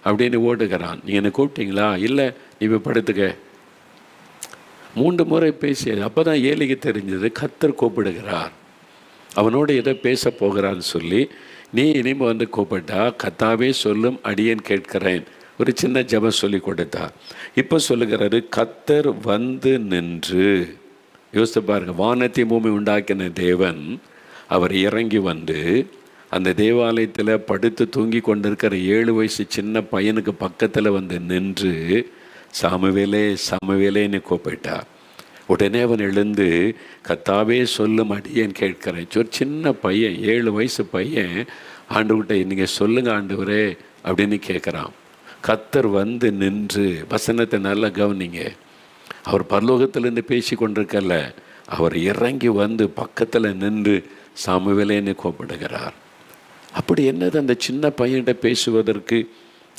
அப்படின்னு ஓடுகிறான். நீ என்னை கூப்பிட்டீங்களா? இல்லை, நீ போய் படுத்துக்க. 3 முறை பேசியது. அப்போ தான் ஏலிக்கு தெரிஞ்சது கர்த்தர் கூப்பிடுகிறார், அவனோடு ஏதோ பேச போகிறான்னு சொல்லி. நீ இனிமே வந்து கூப்பிட்டா கர்த்தாவே சொல்லும், அடியேன் கேட்கிறேன். ஒரு சின்ன ஜெபம் சொல்லி கொடுத்தார். இப்போ சொல்லுகிறாரு, கர்த்தர் வந்து நின்று. யோசித்து பாருங்கள், வானத்தை பூமி உண்டாக்கின தேவன் அவர் இறங்கி வந்து அந்த தேவாலயத்தில் படுத்து தூங்கி கொண்டிருக்கிற 7 வயசு சின்ன பையனுக்கு பக்கத்தில் வந்து நின்று சாமுவேலே சாமுவேலேன்னு கூப்பிட்டார். உடனே அவன் எழுந்து கர்த்தாவே சொல்லும், அடியேன் கேட்கிறேன். ஒரு சின்ன பையன், 7 வயசு பையன் ஆண்டவர்கிட்ட நீங்கள் சொல்லுங்கள் ஆண்டவரே அப்படின்னு கேட்குறான். கர்த்தர் வந்து நின்று. வசனத்தை நல்லா கவனிங்க. அவர் பரலோகத்திலேருந்து பேசி கொண்டிருக்கல, அவர் இறங்கி வந்து பக்கத்தில் நின்று சாமுவேலேன்னு கூப்பிடுகிறார். அப்படி என்னது அந்த சின்ன பையன்கிட்ட பேசுவதற்கு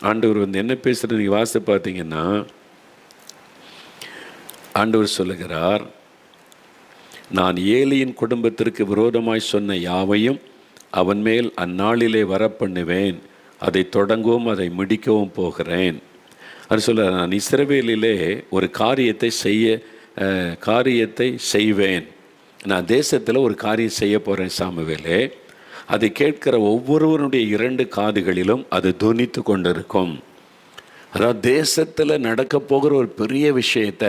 ஆண்டவர் வந்து என்ன பேசுகிறது நீங்கள் வாசித்து பார்த்தீங்கன்னா, ஆண்டவர் சொல்லுகிறார், நான் ஏலியின் குடும்பத்திற்கு விரோதமாய் சொன்ன யாவையும் அவன் மேல் அந்நாளிலே வரப்பண்ணுவேன். அதை தொடங்கவும் அதை முடிக்கவும் போகிறேன். அது சொல்ல, நான் இஸ்ரவேலிலே ஒரு காரியத்தை செய்வேன். நான் தேசத்தில் ஒரு காரியம் செய்ய போகிறேன் சாமுவேலே, அதை கேட்கிற ஒவ்வொருவருடைய 2 காதுகளிலும் அது தொனித்து கொண்டிருக்கும். அதாவது தேசத்தில் நடக்க போகிற ஒரு பெரிய விஷயத்த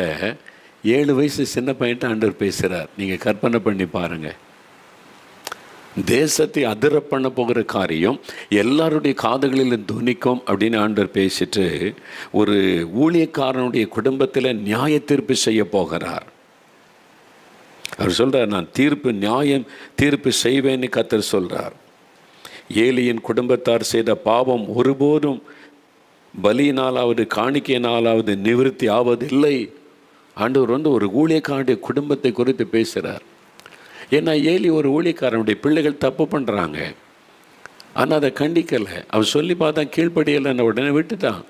7 வயசு சின்ன பையன்ட்டு ஆண்டவர் பேசுகிறார். நீங்கள் கற்பனை பண்ணி பாருங்கள். தேசத்தை அதிர பண்ண போகிற காரியம் எல்லாருடைய காதுகளிலும் துணிக்கும் அப்படின்னு ஆண்டவர் பேசிட்டு ஒரு ஊழியக்காரனுடைய குடும்பத்தில் நியாய தீர்ப்பு செய்ய போகிறார். அவர் சொல்கிறார், நான் நியாயம் தீர்ப்பு செய்வேன்னு கர்த்தர் சொல்கிறார். ஏலியின் குடும்பத்தார் செய்த பாவம் ஒருபோதும் பலியினாலாவது காணிக்கையினாலாவது நிவிருத்தி ஆவதில்லை. ஆண்டவர் ஒரு ஊழியக்காரனுடைய குடும்பத்தை குறித்து பேசுகிறார். ஏன்னா ஏலி ஒரு ஊழியக்காரனுடைய பிள்ளைகள் தப்பு பண்ணுறாங்க, ஆனால் அதை கண்டிக்கலை. அவன் சொல்லி பார்த்தா கீழ்ப்படியலைன்னு உடனே விட்டுட்டான்.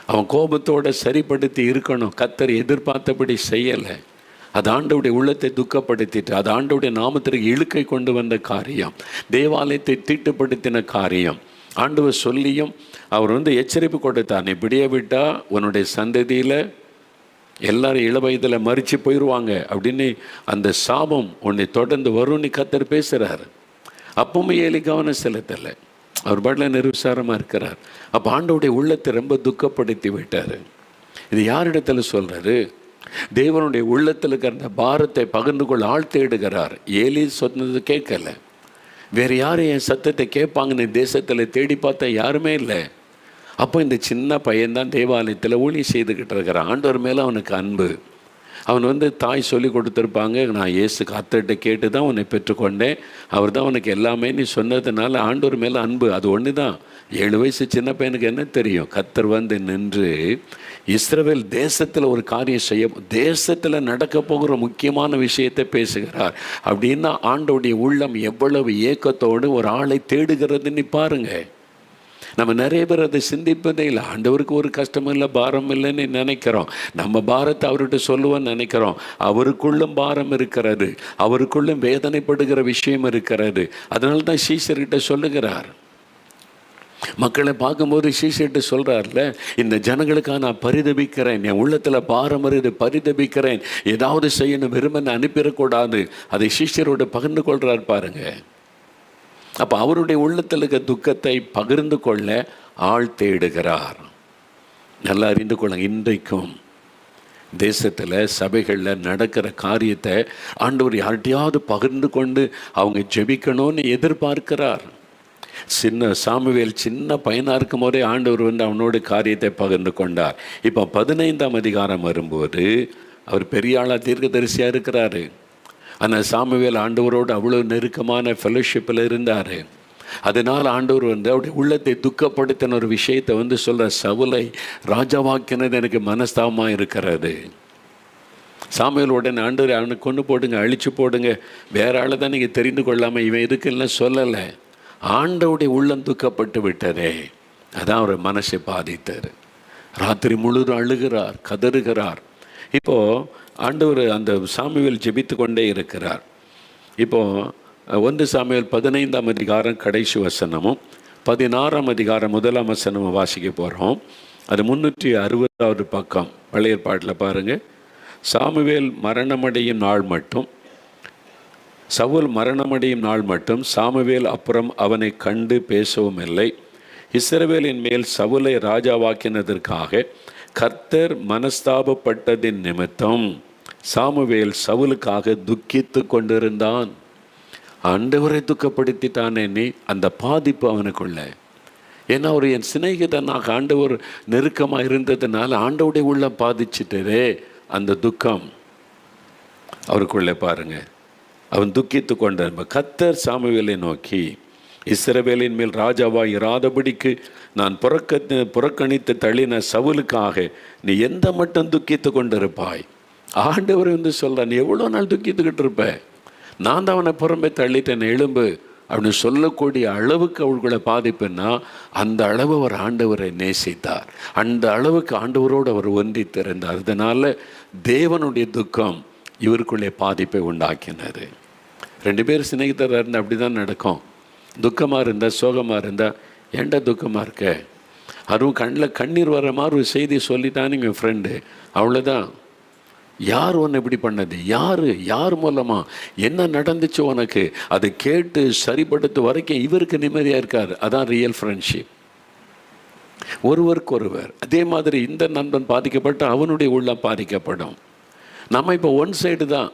அவன் கோபத்தோடு சரிப்படுத்தி இருக்கணும், கர்த்தர் எதிர்பார்த்தபடி செய்யலை. அது ஆண்டவருடைய உள்ளத்தை துக்கப்படுத்திட்டு, அது ஆண்டவருடைய நாமத்திற்கு இழுக்கை கொண்டு வந்த காரியம், தேவாலயத்தை தீட்டுப்படுத்தின காரியம். ஆண்டவர் சொல்லியும் அவர் எச்சரிப்பு கொடுத்தார், இப்படியே விட்டால் உன்னுடைய சந்ததியில் எல்லாரும் இளவயதில் மறித்து போயிடுவாங்க அப்படின்னு அந்த சாபம் உன்னை தொடர்ந்து வரும்னு கர்த்தர் பேசுகிறார். அப்பவும் ஏலி கவனம் செலுத்தலை, அவர் பாட்டில் நிர்விசாரமாக இருக்கிறார். அப்போ ஆண்டவருடைய உள்ளத்தை ரொம்ப துக்கப்படுத்தி விட்டார். இது யாரிடத்தில் சொல்கிறாரு? தேவனுடைய உள்ளத்தில் இருக்கிற அந்த பாரத்தை பகிர்ந்து கொள்ள ஆள் தேடுகிறார். ஏலி சொன்னது கேட்கல, வேறு யாரும் என் சத்தத்தை கேட்பாங்கன்னு தேசத்தில் தேடி பார்த்தா யாருமே இல்லை. அப்போ இந்த சின்ன பையன்தான் தேவாலயத்தில் ஊழியம் செய்துக்கிட்டு இருக்கிறான். ஆண்டவர் மேலே அவனுக்கு அன்பு. அவன் தாய் சொல்லி கொடுத்துருப்பாங்க, நான் இயேசு கர்த்தர்கிட்ட கேட்டு தான் உன்னை பெற்றுக்கொண்டேன், அவர் தான் உனக்கு எல்லாமே நீ சொன்னதுனால ஆண்டவர் மேலே அன்பு. அது ஒன்று தான். 7 வயசு சின்ன பையனுக்கு என்ன தெரியும்? கர்த்தர் நின்று இஸ்ரவேல் தேசத்தில் ஒரு காரியம் செய்ய, தேசத்தில் நடக்க போகிற முக்கியமான விஷயத்தை பேசுகிறார். அப்படின்னா ஆண்டவருடைய உள்ளம் எவ்வளவு ஏக்கத்தோடு ஒரு ஆளை தேடுகிறதுன்னு பாருங்கள். நம்ம நிறைய பேர் அதை சிந்திப்பதே இல்லை. ஆண்டவருக்கு ஒரு கஷ்டம் இல்லை, பாரம் இல்லைன்னு நினைக்கிறோம். நம்ம பாரத்தை அவர்கிட்ட சொல்லுவோன்னு நினைக்கிறோம். அவருக்குள்ளும் பாரம் இருக்கிறது, அவருக்குள்ளும் வேதனைப்படுகிற விஷயம் இருக்கிறது. அதனால தான் சீஷர்கிட்ட சொல்லுகிறார். மக்களை பார்க்கும்போது சீஷர்கிட்ட சொல்கிறார்ல, இந்த ஜனங்களுக்காக நான் பரிதபிக்கிறேன், என் உள்ளத்தில் பாரம் வருது, பரிதபிக்கிறேன், ஏதாவது செய்யணும், வெறுமனை அனுப்பிடக்கூடாது. அதை சீஷரோடு பகிர்ந்து கொள்கிறார் பாருங்க. அப்போ அவருடைய உள்ளத்தில் இருக்க துக்கத்தை பகிர்ந்து கொள்ள ஆள் தேடுகிறார். நல்லா அறிந்து கொள்ளுங்க, இன்றைக்கும் தேசத்தில் சபைகளில் நடக்கிற காரியத்தை ஆண்டவர் யார்கிட்டையாவது பகிர்ந்து கொண்டு அவங்க ஜெபிக்கணும்னு எதிர்பார்க்கிறார். சாமுவேல் சின்ன பையனாக இருக்கும் போதே ஆண்டவர் அவனோட காரியத்தை பகிர்ந்து கொண்டார். இப்போ 15ஆம் அதிகாரம் வரும்போது அவர் பெரிய ஆளாக தீர்க்கதரிசியாக இருக்கிறாரு. ஆனால் சாமுவேல் ஆண்டவரோடு அவ்வளோ நெருக்கமான ஃபெலோஷிப்பில் இருந்தார். அதனால் ஆண்டவர் அவருடைய உள்ளத்தை துக்கப்படுத்தின ஒரு விஷயத்தை சொல்கிற, சவுலை ராஜாவாக்கினது எனக்கு மனஸ்தாபமாக இருக்கிறது. சாமுவேல் உடனே ஆண்டவர் அவனை கொண்டு போடுங்க, அழிச்சு போடுங்க, வேற ஆளை தான் நீங்கள் தெரிந்து கொள்ளாமல் இவன் இருக்குன்னு சொல்லலை. ஆண்டவருடைய உள்ளம் துக்கப்பட்டு விட்டதே, அதான் அவர் மனசை பாதித்தார். ராத்திரி முழுதும் அழுகிறார், கதறுகிறார். இப்போது ஆண்டவர் அந்த சாமுவேல் ஜெபித்து கொண்டே இருக்கிறார். இப்போது 1 சாமுவேல் 15ஆம் அதிகாரம் கடைசி வசனமும் 16ஆம் அதிகாரம் 1ஆம் வசனமும் வாசிக்க போகிறோம். அது 360வது பக்கம் பழைய ஏற்பாட்டில் பாருங்கள். சாமுவேல் மரணமடையும் நாள் மட்டும், சவுல் மரணமடையும் நாள் மட்டும் சாமுவேல் அப்புறம் அவனை கண்டு பேசவும் இல்லை. இஸ்ரவேலின் மேல் சவுலை ராஜாவாக்கினதற்காக கர்த்தர் மனஸ்தாபப்பட்டதின் நிமித்தம் சாமுவேல் சவுலுக்காக துக்கித்து கொண்டிருந்தான். ஆண்டவரை துக்கப்படுத்திட்டானே நீ, அந்த பாதிப்பு அவனுக்குள்ள. ஏன்னா அவர் என் சிநேகிதனாக ஆண்டவர் நெருக்கமாக இருந்ததுனால ஆண்டவருடைய உள்ள பாதிச்சிட்டதே, அந்த துக்கம் அவருக்குள்ளே பாருங்க. அவன் துக்கித்து கொண்டான். கர்த்தர் சாமுவேலை நோக்கி, இஸ்ரவேலின் மேல் ராஜாவாய் இராதபடிக்கு நான் புறக்கணித்து தள்ளின சவுலுக்காக நீ எந்த மட்டும் துக்கித்து கொண்டிருப்பாய்? ஆண்டவர் சொல்கிறான், நீ எவ்வளோ நாள் துக்கித்துக்கிட்டு இருப்ப? நான் தான் அவனை புறம்பே தள்ளிட்டேன், எழும்பு அப்படின்னு சொல்லக்கூடிய அளவுக்கு அவர்களை பாதிப்புன்னா, அந்த அளவு அவர் ஆண்டவரை நேசித்தார். அந்த அளவுக்கு ஆண்டவரோடு அவர் ஒன்றித்திருந்தார். அதனால் தேவனுடைய துக்கம் இவருக்குள்ளே பாதிப்பை உண்டாக்கினார். 2 பேர் சிநேகிதராக இருந்தால் அப்படி தான் நடக்கும். துக்கமாக இருந்தால், சோகமாக இருந்தால், ஏன்டா துக்கமாக இருக்க, அதுவும் கண்ணில் கண்ணீர் வர மாதிரி ஒரு செய்தி சொல்லிட்டானுங்க ஃப்ரெண்டு, அவ்வளோதான். யார் உன்னை இப்படி பண்ணது? யார் மூலமா என்ன நடந்துச்சு உனக்கு? அதை கேட்டு சரிப்படுத்த வரைக்கும் இவருக்கு நிம்மதியாக இருக்கார். அதான் ரியல் ஃப்ரெண்ட்ஷிப். ஒருவருக்கொருவர். அதே மாதிரி இந்த நண்பன் பாதிக்கப்பட்டு அவனுடைய உள்ளம் பாதிக்கப்படும். நம்ம இப்போ ஒன் சைடு தான்.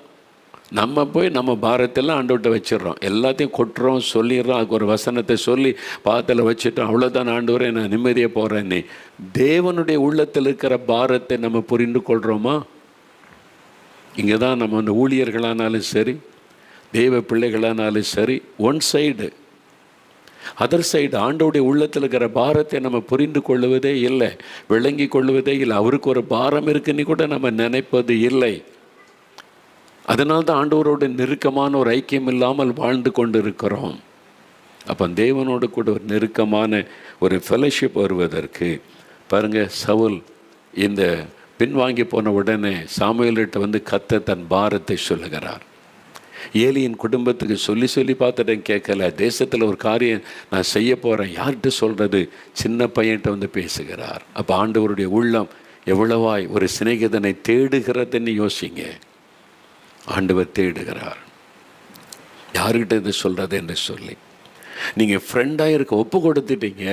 நம்ம போய் நம்ம பாரத்தெல்லாம் ஆண்டவர்கிட்ட வச்சிடறோம், எல்லாத்தையும் கொட்டுறோம், சொல்லிடுறோம். அதுக்கு ஒரு வசனத்தை சொல்லி பாதத்தில் வச்சுட்டோம், அவ்வளோதான் ஆண்டவரே நான் நிம்மதியாக போகிறேன்னு. தேவனுடைய உள்ளத்தில் இருக்கிற பாரத்தை நம்ம புரிந்து கொள்கிறோமா? இங்கே தான் நம்ம அந்த ஊழியர்களானாலும் சரி, தெய்வ பிள்ளைகளானாலும் சரி, ஒன் சைடு. அதர் சைடு ஆண்டவருடைய உள்ளத்தில் இருக்கிற பாரத்தை நம்ம புரிந்து கொள்வதே இல்லை, விளங்கி கொள்வதே இல்லை. அவருக்கு ஒரு பாரம் இருக்குன்னு கூட நம்ம நினைப்பது இல்லை. அதனால்தான் ஆண்டவரோட நெருக்கமான ஒரு ஐக்கியம் இல்லாமல் வாழ்ந்து கொண்டு இருக்கிறோம். அப்போ தேவனோடு கூட ஒரு நெருக்கமான ஒரு ஃபெலோஷிப் வருவதற்கு பாருங்கள், சவுல் இந்த பின்வாங்கி போன உடனே சாமுவேல்கிட்ட வந்து கர்த்தர் தன் பாரத்தை சொல்லுகிறார். ஏலியின் குடும்பத்துக்கு சொல்லி பார்த்துட்டேன், கேட்கல. தேசத்தில் ஒரு காரியம் நான் செய்ய போகிறேன், யார்கிட்ட சொல்கிறது? சின்ன பையன்கிட்ட வந்து பேசுகிறார். அப்போ ஆண்டவருடைய உள்ளம் எவ்வளவாய் ஒரு சிநேகிதனை தேடுகிறதுன்னு யோசிங்க. ஆண்டவர் தேடுகிறார், யார்கிட்ட இது சொல்கிறது என்று சொல்லி. நீங்கள் ஃப்ரெண்டாக இருக்க ஒப்பு கொடுத்துட்டீங்க,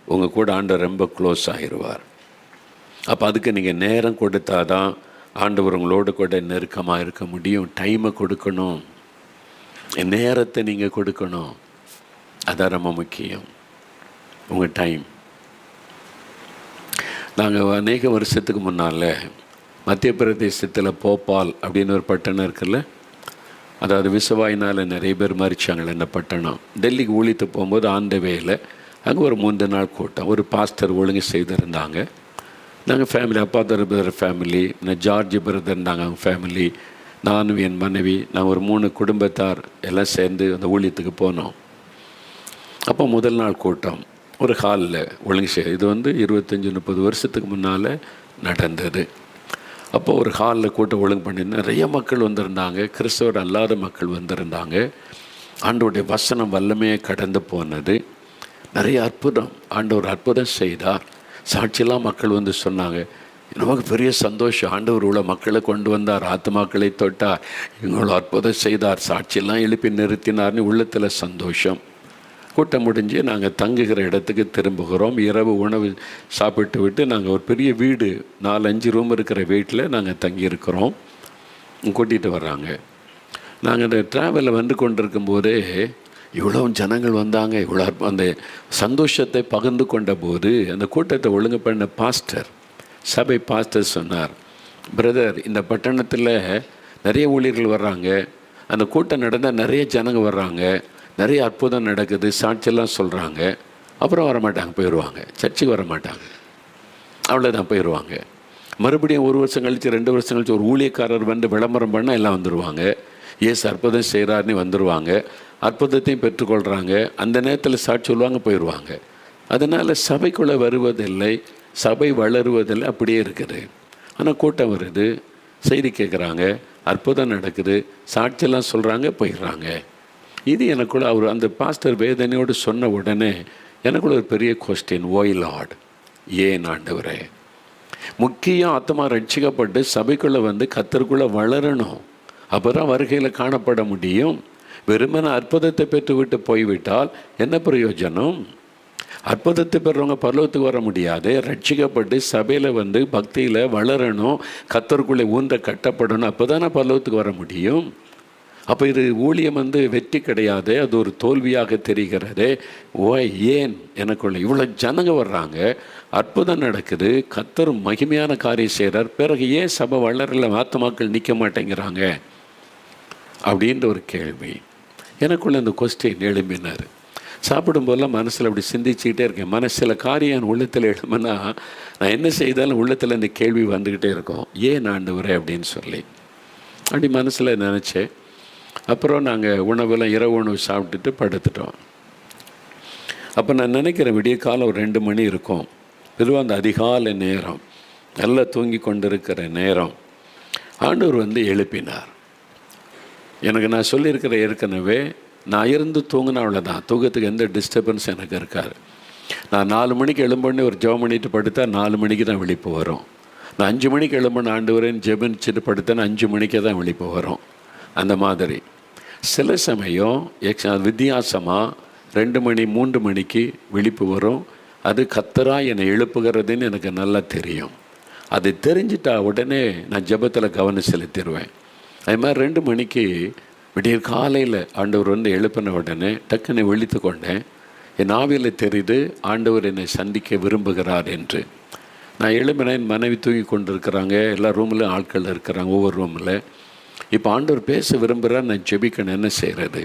உங்கள் கூட ஆண்டவர் ரொம்ப க்ளோஸ் ஆகிடுவார். அப்போ அதுக்கு நீங்கள் நேரம் கொடுத்தாதான் ஆண்டவர் உங்களோடு கூட நெருக்கமாக இருக்க முடியும். டைமை கொடுக்கணும், நேரத்தை நீங்கள் கொடுக்கணும். அதான் ரொம்ப முக்கியம், உங்கள் டைம். நாங்கள் அநேக வருஷத்துக்கு முன்னால் மத்திய பிரதேசத்தில் போபால் அப்படின்னு ஒரு பட்டணம் இருக்குல்ல, அதாவது விசவாயினால் நிறைய பேர் மறிச்சாங்களே அந்த பட்டணம். டெல்லிக்கு ஊழித்து போகும்போது ஆந்த வேலை அங்கே ஒரு 3 நாள் கூட்டம். ஒரு பாஸ்டர் ஒழுங்கு செய்திருந்தாங்க. நாங்கள் ஃபேமிலி, அப்பா பிரதர் ஃபேமிலி, ஜார்ஜ் பிரதர் இருந்தாங்க அவங்க ஃபேமிலி, நானும் என் மனைவி, நாங்கள் ஒரு 3 குடும்பத்தார் எல்லாம் சேர்ந்து அந்த ஊழியத்துக்கு போனோம். அப்போ முதல் நாள் கூட்டம் ஒரு ஹாலில் ஒழுங்கு இது வந்து 25-30 வருஷத்துக்கு முன்னால் நடந்தது. அப்போ ஒரு ஹாலில் கூட்டம் ஒழுங்கு பண்ணி நிறைய மக்கள் வந்திருந்தாங்க, கிறிஸ்தவர் அல்லாத மக்கள் வந்திருந்தாங்க. ஆண்டவருடைய வசனம் வல்லமையை கடந்து போனது. நிறைய அற்புதம், ஆண்டவர் அற்புதம் செய்தார். சாட்சியெல்லாம் மக்கள் வந்து சொன்னாங்க, நமக்கு பெரிய சந்தோஷம், ஆண்டவர் உள்ள மக்களை கொண்டு வந்தார், ஆத்மாக்களை தொட்டார், இவங்கள அற்புதம் செய்தார், சாட்சியெல்லாம் எழுப்பி நிறுத்தினார்னு உள்ளத்தில் சந்தோஷம். கூட்டம் முடிஞ்சு நாங்கள் தங்குகிற இடத்துக்கு திரும்புகிறோம். இரவு உணவு சாப்பிட்டு விட்டு நாங்கள் ஒரு பெரிய வீடு, 4-5 ரூம் இருக்கிற வீட்டில் நாங்கள் தங்கியிருக்கிறோம். கூட்டிகிட்டு வர்றாங்க. நாங்கள் அந்த ட்ராவலில் வந்து கொண்டிருக்கும் போதே இவ்வளோ ஜனங்கள் வந்தாங்க. இவ்வளோ அந்த சந்தோஷத்தை பகிர்ந்து கொண்ட போது அந்த கூட்டத்தை ஒழுங்கு பண்ண பாஸ்டர், சபை பாஸ்டர் சொன்னார், பிரதர், இந்த பட்டணத்தில் நிறைய ஊழியர்கள் வர்றாங்க, அந்த கூட்டம் நடந்தால் நிறைய ஜனங்க வர்றாங்க, நிறைய அற்புதம் நடக்குது, சாட்சியெல்லாம் சொல்கிறாங்க, அப்புறம் வரமாட்டாங்க, போயிடுவாங்க, சர்ச்சுக்கு வரமாட்டாங்க, அவ்வளோதான், போயிடுவாங்க. மறுபடியும் 1 வருஷம் கழித்து 2 வருஷம் கழித்து ஒரு ஊழியக்காரர் வந்து விளம்பரம் பண்ணால் எல்லாம் வந்துடுவாங்க, ஏசு அற்புதம் செய்கிறாருன்னு வந்துடுவாங்க, அற்புதத்தையும் பெற்றுக்கொள்கிறாங்க, அந்த நேரத்தில் சாட்சி சொல்லுவாங்க, போயிடுவாங்க. அதனால் சபைக்குள்ளே வருவதில்லை, சபை வளருவதில்லை, அப்படியே இருக்குது. ஆனால் கூட்டம் வருது, செய்தி கேட்குறாங்க, அற்புதம் நடக்குது, சாட்சியெல்லாம் சொல்கிறாங்க, போயிடுறாங்க. இது எனக்குள்ள அவர் அந்த பாஸ்டர் வேதனையோடு சொன்ன உடனே எனக்குள்ள ஒரு பெரிய கொஸ்டின், ஒய் லார்ட், ஏன் ஆண்டவரே? முக்கியம் ஆத்மா ரட்சிக்கப்பட்டு சபைக்குள்ளே வந்து கர்த்தருக்குள்ளே வளரணும், அப்போ தான் வருகையில் காணப்பட முடியும். வெறுமன அற்புதத்தை பெற்று விட்டு போய்விட்டால் என்ன பிரயோஜனம்? அற்புதத்தை பெறவங்க பரலோகத்துக்கு வர முடியாது. ரட்சிக்கப்பட்டு சபையில் வந்து பக்தியில் வளரணும், கர்த்தருக்குள்ளே ஊன்ற கட்டப்படணும், அப்போ தானே பரலோகத்துக்கு வர முடியும். அப்போ இது ஊழியம் வந்து வெற்றி கிடையாது, அது ஒரு தோல்வியாக தெரிகிறது. ஏன் எனக்குள்ள இவ்வளோ ஜனங்க வர்றாங்க, அற்புதம் நடக்குது, கர்த்தர் மகிமையான காரியம் செய்கிறார், பிறகு ஏன் சபை வளரல, ஆத்துமாக்கள் நிற்க மாட்டேங்கிறாங்க அப்படின்ற ஒரு கேள்வி எனக்குள்ள இந்த கொஸ்டின் எழுப்பினார். சாப்பிடும்போதெல்லாம் மனசில் அப்படி சிந்திச்சுக்கிட்டே இருக்கேன். மனசில் காரியம் உள்ளத்தில் எழுப்புனா நான் என்ன செய்தாலும் உள்ளத்தில் இந்த கேள்வி வந்துக்கிட்டே இருக்கும், ஏன் ஆண்டவரே அப்படின்னு சொல்லி. அப்படி மனசில் நினச்சேன். அப்புறம் நாங்கள் உணவெல்லாம் இரவு உணவு சாப்பிட்டுட்டு படுத்துட்டோம். அப்போ நான் நினைக்கிறேன் விடிய காலம் ஒரு 2 மணி இருக்கும். பொதுவாக அந்த அதிகாலை நேரம், நல்லா தூங்கி கொண்டிருக்கிற நேரம், ஆண்டவர் வந்து எழுப்பினார். எனக்கு நான் சொல்லியிருக்கிற ஏற்கனவே, நான் இருந்து தூங்கினா அவ்வளோதான், தூக்கத்துக்கு எந்த டிஸ்டர்பன்ஸ் எனக்கு இருக்காது. நான் 4 மணிக்கு எழும்புன்னு ஒரு ஜெபம் பண்ணிட்டு படுத்தா 4 மணிக்கு தான் விழிப்பு வரும். நான் 5 மணிக்கு எழும்பின ஆண்டவரேன்னு ஜெபிச்சுட்டு படுத்தேன்னு 5 மணிக்கே தான் விழிப்பு வரும். அந்த மாதிரி சில சமயம் வித்தியாசமாக 2 மணி 3 மணிக்கு விழிப்பு வரும். அது கர்த்தராக என்னை எழுப்புகிறதுன்னு எனக்கு நல்லா தெரியும். அது தெரிஞ்சிட்டா உடனே நான் ஜெபத்தில் கவனம் செலுத்திடுவேன். அது மாதிரி 2 மணிக்கு விடியற் காலையில் ஆண்டவர் வந்து எழுப்பின உடனே டக்குன்னு விழித்து கொண்டேன். என் ஆவியில் தெரியுது ஆண்டவர் என்னை சந்திக்க விரும்புகிறார் என்று. நான் எழுப்பினேன், என் மனைவி தூங்கி கொண்டு இருக்கிறாங்க, எல்லா ரூம்லையும் ஆட்கள் இருக்கிறாங்க, ஒவ்வொரு ரூமில். இப்போ ஆண்டவர் பேச விரும்புகிறார், நான் ஜெபிக்கணும், என்ன செய்கிறது?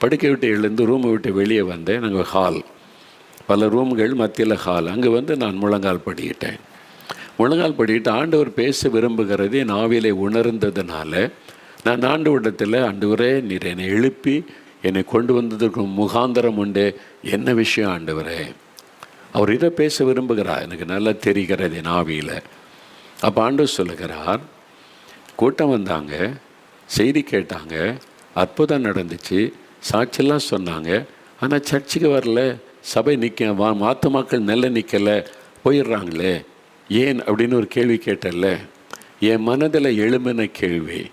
படுக்கை விட்டு எழுந்து ரூமை விட்டு வெளியே வந்தேன். நாங்கள் ஹால், பல ரூம்கள் மத்தியில் ஹால். அங்கே வந்து நான் முழங்கால் படிக்கிட்டேன். முழங்கால் படிக்கிட்டு ஆண்டவர் பேச விரும்புகிறது என் ஆவியிலே உணர்ந்ததுனால நான் ஆண்டவரிடத்தில், ஆண்டவரே நீர் என்னை எழுப்பி என்னை கொண்டு வந்ததற்கு முகாந்திரம் உண்டு, என்ன விஷயம் ஆண்டவரே? அவர் இதை பேச விரும்புகிறார், எனக்கு நல்லா தெரிகிறது என் ஆவியில். அப்போ ஆண்டவர் சொல்லுகிறார், கூட்டம் வந்தாங்க, செய்தி கேட்டாங்க, அற்புதம் நடந்துச்சு, சாட்சியெல்லாம் சொன்னாங்க, ஆனால் சர்ச்சுக்கு வரல, சபை மாற்று மக்கள் நல்ல நிற்கலை, போயிடுறாங்களே ஏன் அப்படின்னு ஒரு கேள்வி கேட்டல. என் மனதில் எழும்பின கேள்வி,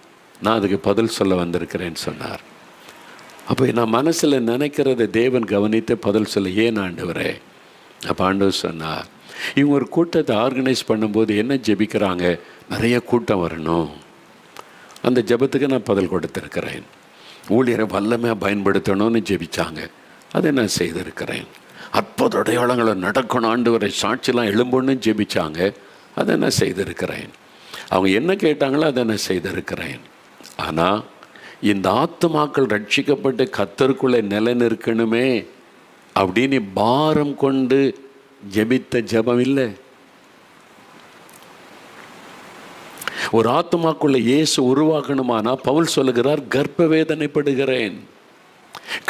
நான் அதுக்கு பதில் சொல்ல வந்திருக்கிறேன்னு சொன்னார். அப்போ நான் மனசில் நினைக்கிறத தேவன் கவனித்து பதில் சொல்ல, ஏன் ஆண்டவரே? அப்போ ஆண்டவர் சொன்னார், இவங்க ஒரு கூட்டத்தை ஆர்கனைஸ் பண்ணும்போது என்ன ஜெபிக்கிறாங்க, நிறைய கூட்டம் வரணும், அந்த ஜெபத்துக்கு நான் பதில் கொடுத்துருக்கிறேன். ஊழியரை வல்லமையாக பயன்படுத்தணும்னு ஜெபிச்சாங்க, அதை நான் செய்திருக்கிறேன். அற்புத அடையாளங்களை நடக்கணும், ஆண்டவரை சாட்சியெல்லாம் எழும்புன்னு ஜெபிச்சாங்க, அதை நான் செய்திருக்கிறேன். அவங்க என்ன கேட்டாங்களோ அதை நான் செய்திருக்கிறேன். ஆனால் இந்த ஆத்துமாக்கள் ரட்சிக்கப்பட்டு கர்த்தருக்குள்ளே நிலைநிற்கணுமே அப்படின்னு பாரம் கொண்டு ஜெபித்த ஜெபம் இல்லை. ஒரு ஆத்துமாக்குள்ள இயேசு உருவாக்கணுமானா பவுல் சொல்லுகிறார், கர்ப்ப வேதனைப்படுகிறேன்.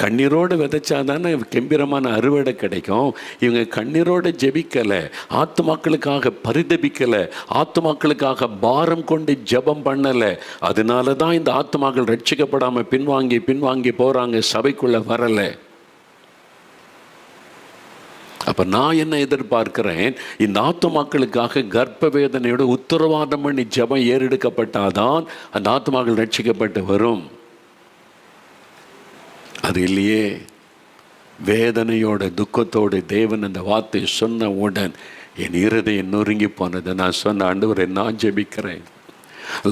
கண்ணீரோடு விதைச்சாதானே கம்பீரமான அறுவடை கிடைக்கும். இவங்க கண்ணீரோடு ஜெபிக்கலை, ஆத்துமாக்களுக்காக பரிதபிக்கலை, ஆத்துமாக்களுக்காக பாரம் கொண்டு ஜெபம் பண்ணலை. அதனால தான் இந்த ஆத்துமாக்கள் ரட்சிக்கப்படாமல் பின்வாங்கி போகிறாங்க, சபைக்குள்ளே வரலை. அப்போ நான் என்ன எதிர்பார்க்கிறேன், இந்த ஆத்துமாக்களுக்காக கர்ப்ப வேதனையோட உத்தரவாதம் பண்ணி ஜெபம் ஏறெடுக்கப்பட்டாதான் அந்த ஆத்துமாக்கள் ரட்சிக்கப்பட்டு வரும். அது இல்லையே, வேதனையோட துக்கத்தோடு தேவன் அந்த வார்த்தை சொன்ன உடன் என் இருதயம் நொறுங்கி போனது. நான் சொன்ன, ஆண்டவரே நான் ஜெபிக்கிறேன்,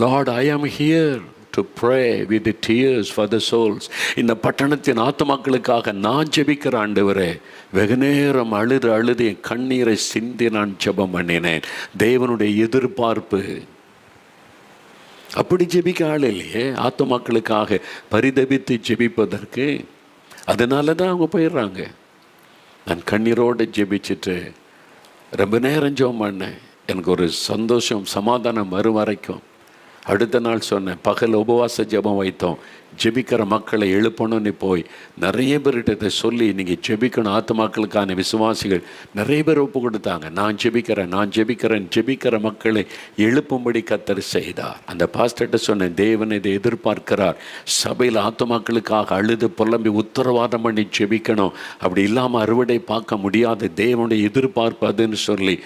Lord I am here to pray with the tears for the souls. இந்த பட்டணத்தின் ஆத்துமாக்களுக்காக நான் ஜெபிக்கிற ஆண்டவரே. வெகு நேரம் அழுது என் கண்ணீரை சிந்தி நான் ஜெபம் பண்ணினேன். தேவனுடைய எதிர்பார்ப்பு அப்படி ஜெபிக்க ஆள் இல்லையே, ஆத்துமாக்களுக்காக பரிதபித்து ஜெபிப்பதற்கு. அதனால தான் அவங்க போயிடுறாங்க. நான் கண்ணீரோடு ஜெபிச்சுட்டு ரொம்ப நேரம் ஜெபம் பண்ணேன். எனக்கு ஒரு சந்தோஷம், சமாதானம் வரும் வரைக்கும். அடுத்த நாள் சொன்னேன், பகல் உபவாச ஜெபம் வைத்தோம், ஜெபிக்கிற மக்களை எழுப்பணும்னு போய் நிறைய பேர்கிட்ட சொல்லி, நீங்கள் ஜெபிக்கணும், ஆத்துமாக்களுக்கான விசுவாசிகள் நிறைய பேர் ஒப்பு கொடுத்தாங்க. நான் ஜெபிக்கிறேன், ஜெபிக்கிற மக்களை எழுப்பும்படி கர்த்தர் செய்தார். அந்த பாஸ்டர்கிட்ட சொன்னேன், தேவன் இதை எதிர்பார்க்கிறார், சபையில் ஆத்துமாக்களுக்காக அழுது புலம்பி உத்தரவாதம் பண்ணி ஜெபிக்கணும், அப்படி இல்லாமல் அறுவடை பார்க்க முடியாது, தேவனுடைய எதிர்பார்ப்பு அதுன்னு சொல்லி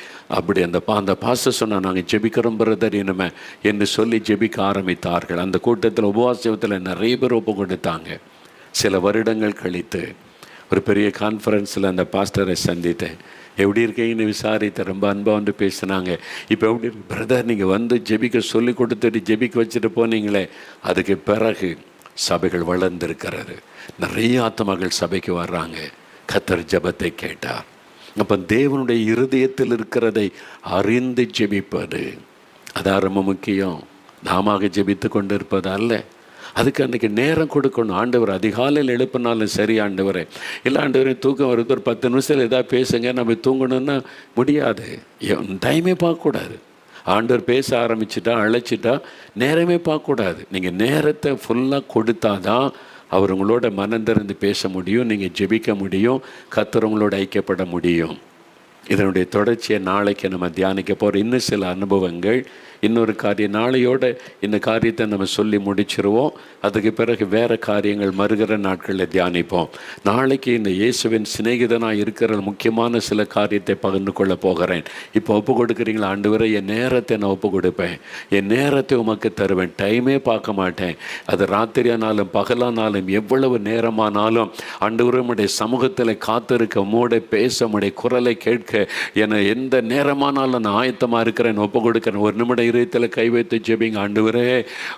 அப்படி அந்த பாஸ்டர் சொன்னால், நாங்கள் ஜெபிக்கிறோம் பிரதர் இனிமே என்று சொல்லி ஜெபிக்க ஆரம்பித்தார்கள். அந்த கூட்டத்தில் உபவாசத்தில் நிறைய பேர் ஒப்பு கொடுத்தாங்க. சில வருடங்கள் கழித்து ஒரு பெரிய கான்ஃபரன்ஸில் அந்த பாஸ்டரை சந்தித்தேன். எப்படி இருக்கீங்கன்னு விசாரித்து ரொம்ப அன்பாக வந்து பேசினாங்க. இப்போ எப்படி பிரதர், நீங்கள் வந்து ஜெபிக்க சொல்லி கொடுத்துட்டு ஜெபிக்க வச்சுட்டு போனீங்களே, அதுக்கு பிறகு சபைகள் வளர்ந்துருக்கிறது, நிறைய ஆத்துமாக்கள் சபைக்கு வர்றாங்க. கர்த்தர் ஜெபத்தை கேட்டார். அப்போ தேவனுடைய இருதயத்தில் இருக்கிறதை அறிந்து ஜெபிப்பது அதான் ரொம்ப முக்கியம். நாம ஜெபித்து கொண்டு இருப்பது அல்ல. அதுக்கு அன்றைக்கி நேரம் கொடுக்கணும். ஆண்டவர் அதிகாலையில் எழுப்பினாலும் சரி, ஆண்டவரே இல்லை ஆண்டவரே தூக்கம் வருது, ஒரு 10 நிமிஷத்தில் எதாவது பேசுங்க, நம்ம தூங்கணுன்னா முடியாது. டைமே பார்க்கக்கூடாது. ஆண்டவர் பேச ஆரம்பிச்சிட்டா அழைச்சிட்டா நேரமே பார்க்கக்கூடாது. நீங்கள் நேரத்தை ஃபுல்லாக கொடுத்தா தான் அவர் உங்களோட மனம் திறந்து பேச முடியும், நீங்கள் ஜெபிக்க முடியும், கர்த்தர் உங்களோட ஐக்கியப்பட முடியும். இதனுடைய தொடர்ச்சியை நாளைக்கு நம்ம தியானிக்க போகிறோம். இன்னும் சில அனுபவங்கள், இன்னொரு காரியம், நாளையோட இந்த காரியத்தை நம்ம சொல்லி முடிச்சிருவோம். அதுக்கு பிறகு வேறு காரியங்கள் மறுகிற நாட்களில் தியானிப்போம். நாளைக்கு இந்த இயேசுவின் சிநேகிதனாக இருக்கிற முக்கியமான சில காரியத்தை பகிர்ந்து கொள்ள போகிறேன். இப்போ ஒப்பு கொடுக்குறீங்களா? ஆண்டவரே, என் நேரத்தை நான் ஒப்பு கொடுப்பேன், என் நேரத்தை உமக்கு தருவேன், டைமே பார்க்க மாட்டேன். அது ராத்திரியானாலும் பகலானாலும் எவ்வளவு நேரமானாலும் ஆண்டவரே உம்முடைய சமூகத்தில் காத்திருக்க, உம்மோட பேச, உம்முடைய குரலை கேட்க என எந்த நேரமானாலும் நான் ஆயத்தமாக இருக்கிறேன், ஒப்பு கொடுக்கிறேன். ஒரு நிமிடம் இதயத்தில் கை வைத்து ஜெபிங்க. ஆண்டவரே,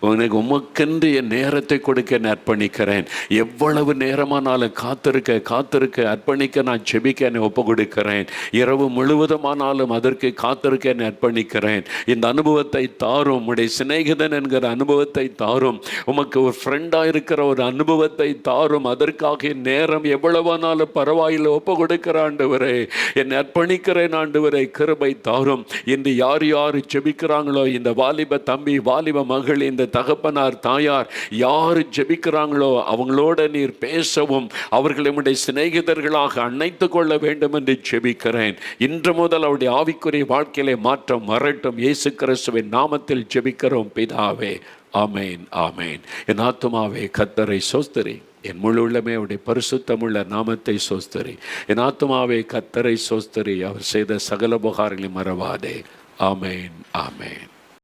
உனக்கு உமக்கென்று என் நேரத்தை கொடுக்க நான் அர்ப்பணிக்கிறேன். எவ்வளவு நேரமானாலும் காத்திருக்க அர்ப்பணிக்க நான் ஜெபிக்க என்னை ஒப்பு கொடுக்கிறேன். இரவு முழுவதுமானாலும் அதற்கு காத்திருக்க என்னை அர்ப்பணிக்கிறேன். இந்த அனுபவத்தை தாரும், உம்முடைய சிநேகிதன் என்கிற அனுபவத்தை தாரும், உமக்கு ஒரு ஃப்ரெண்டாக இருக்கிற ஒரு அனுபவத்தை தாரும். அதற்காக நேரம் எவ்வளவானாலும் பரவாயில்லை, ஒப்பு கொடுக்கிற ஆண்டவரே, என்னை அர்ப்பணிக்கிறேன். ஆண்டவரே, கிருபை தாரும். இன்று யார் யார் ஜெபிக்கிறாங்களோ, இந்த வாலிப தம்பி, வாலிப மகள், இந்த தகப்பனார், தாயார் யார் ஜெபிக்கிறாங்களோ அவங்களோட நீர் பேசவும், அவர்களை உம்முடைய சிநேகிதர்களாக அணைத்து கொள்ள வேண்டும் என்று ஜெபிக்கிறேன். இன்று முதல் அவருடைய ஆவிக்குரிய வாழ்க்கையிலே மாற்றம் வரட்டும். இயேசு கிறிஸ்துவின் நாமத்தில் ஜெபிக்கிறோம் பிதாவே. ஆமேன், ஆமேன். என் ஆத்துமாவே கர்த்தரை ஸ்தோத்திரி, என் முழு உள்ளமே அவருடைய பரிசுத்தமுள்ள நாமத்தை ஸ்தோத்திரி. என் ஆத்துமாவே கர்த்தரை ஸ்தோத்திரி, அவர் செய்த சகல உபகாரங்களை மறவாதே. ஆமேன், ஆமேன்.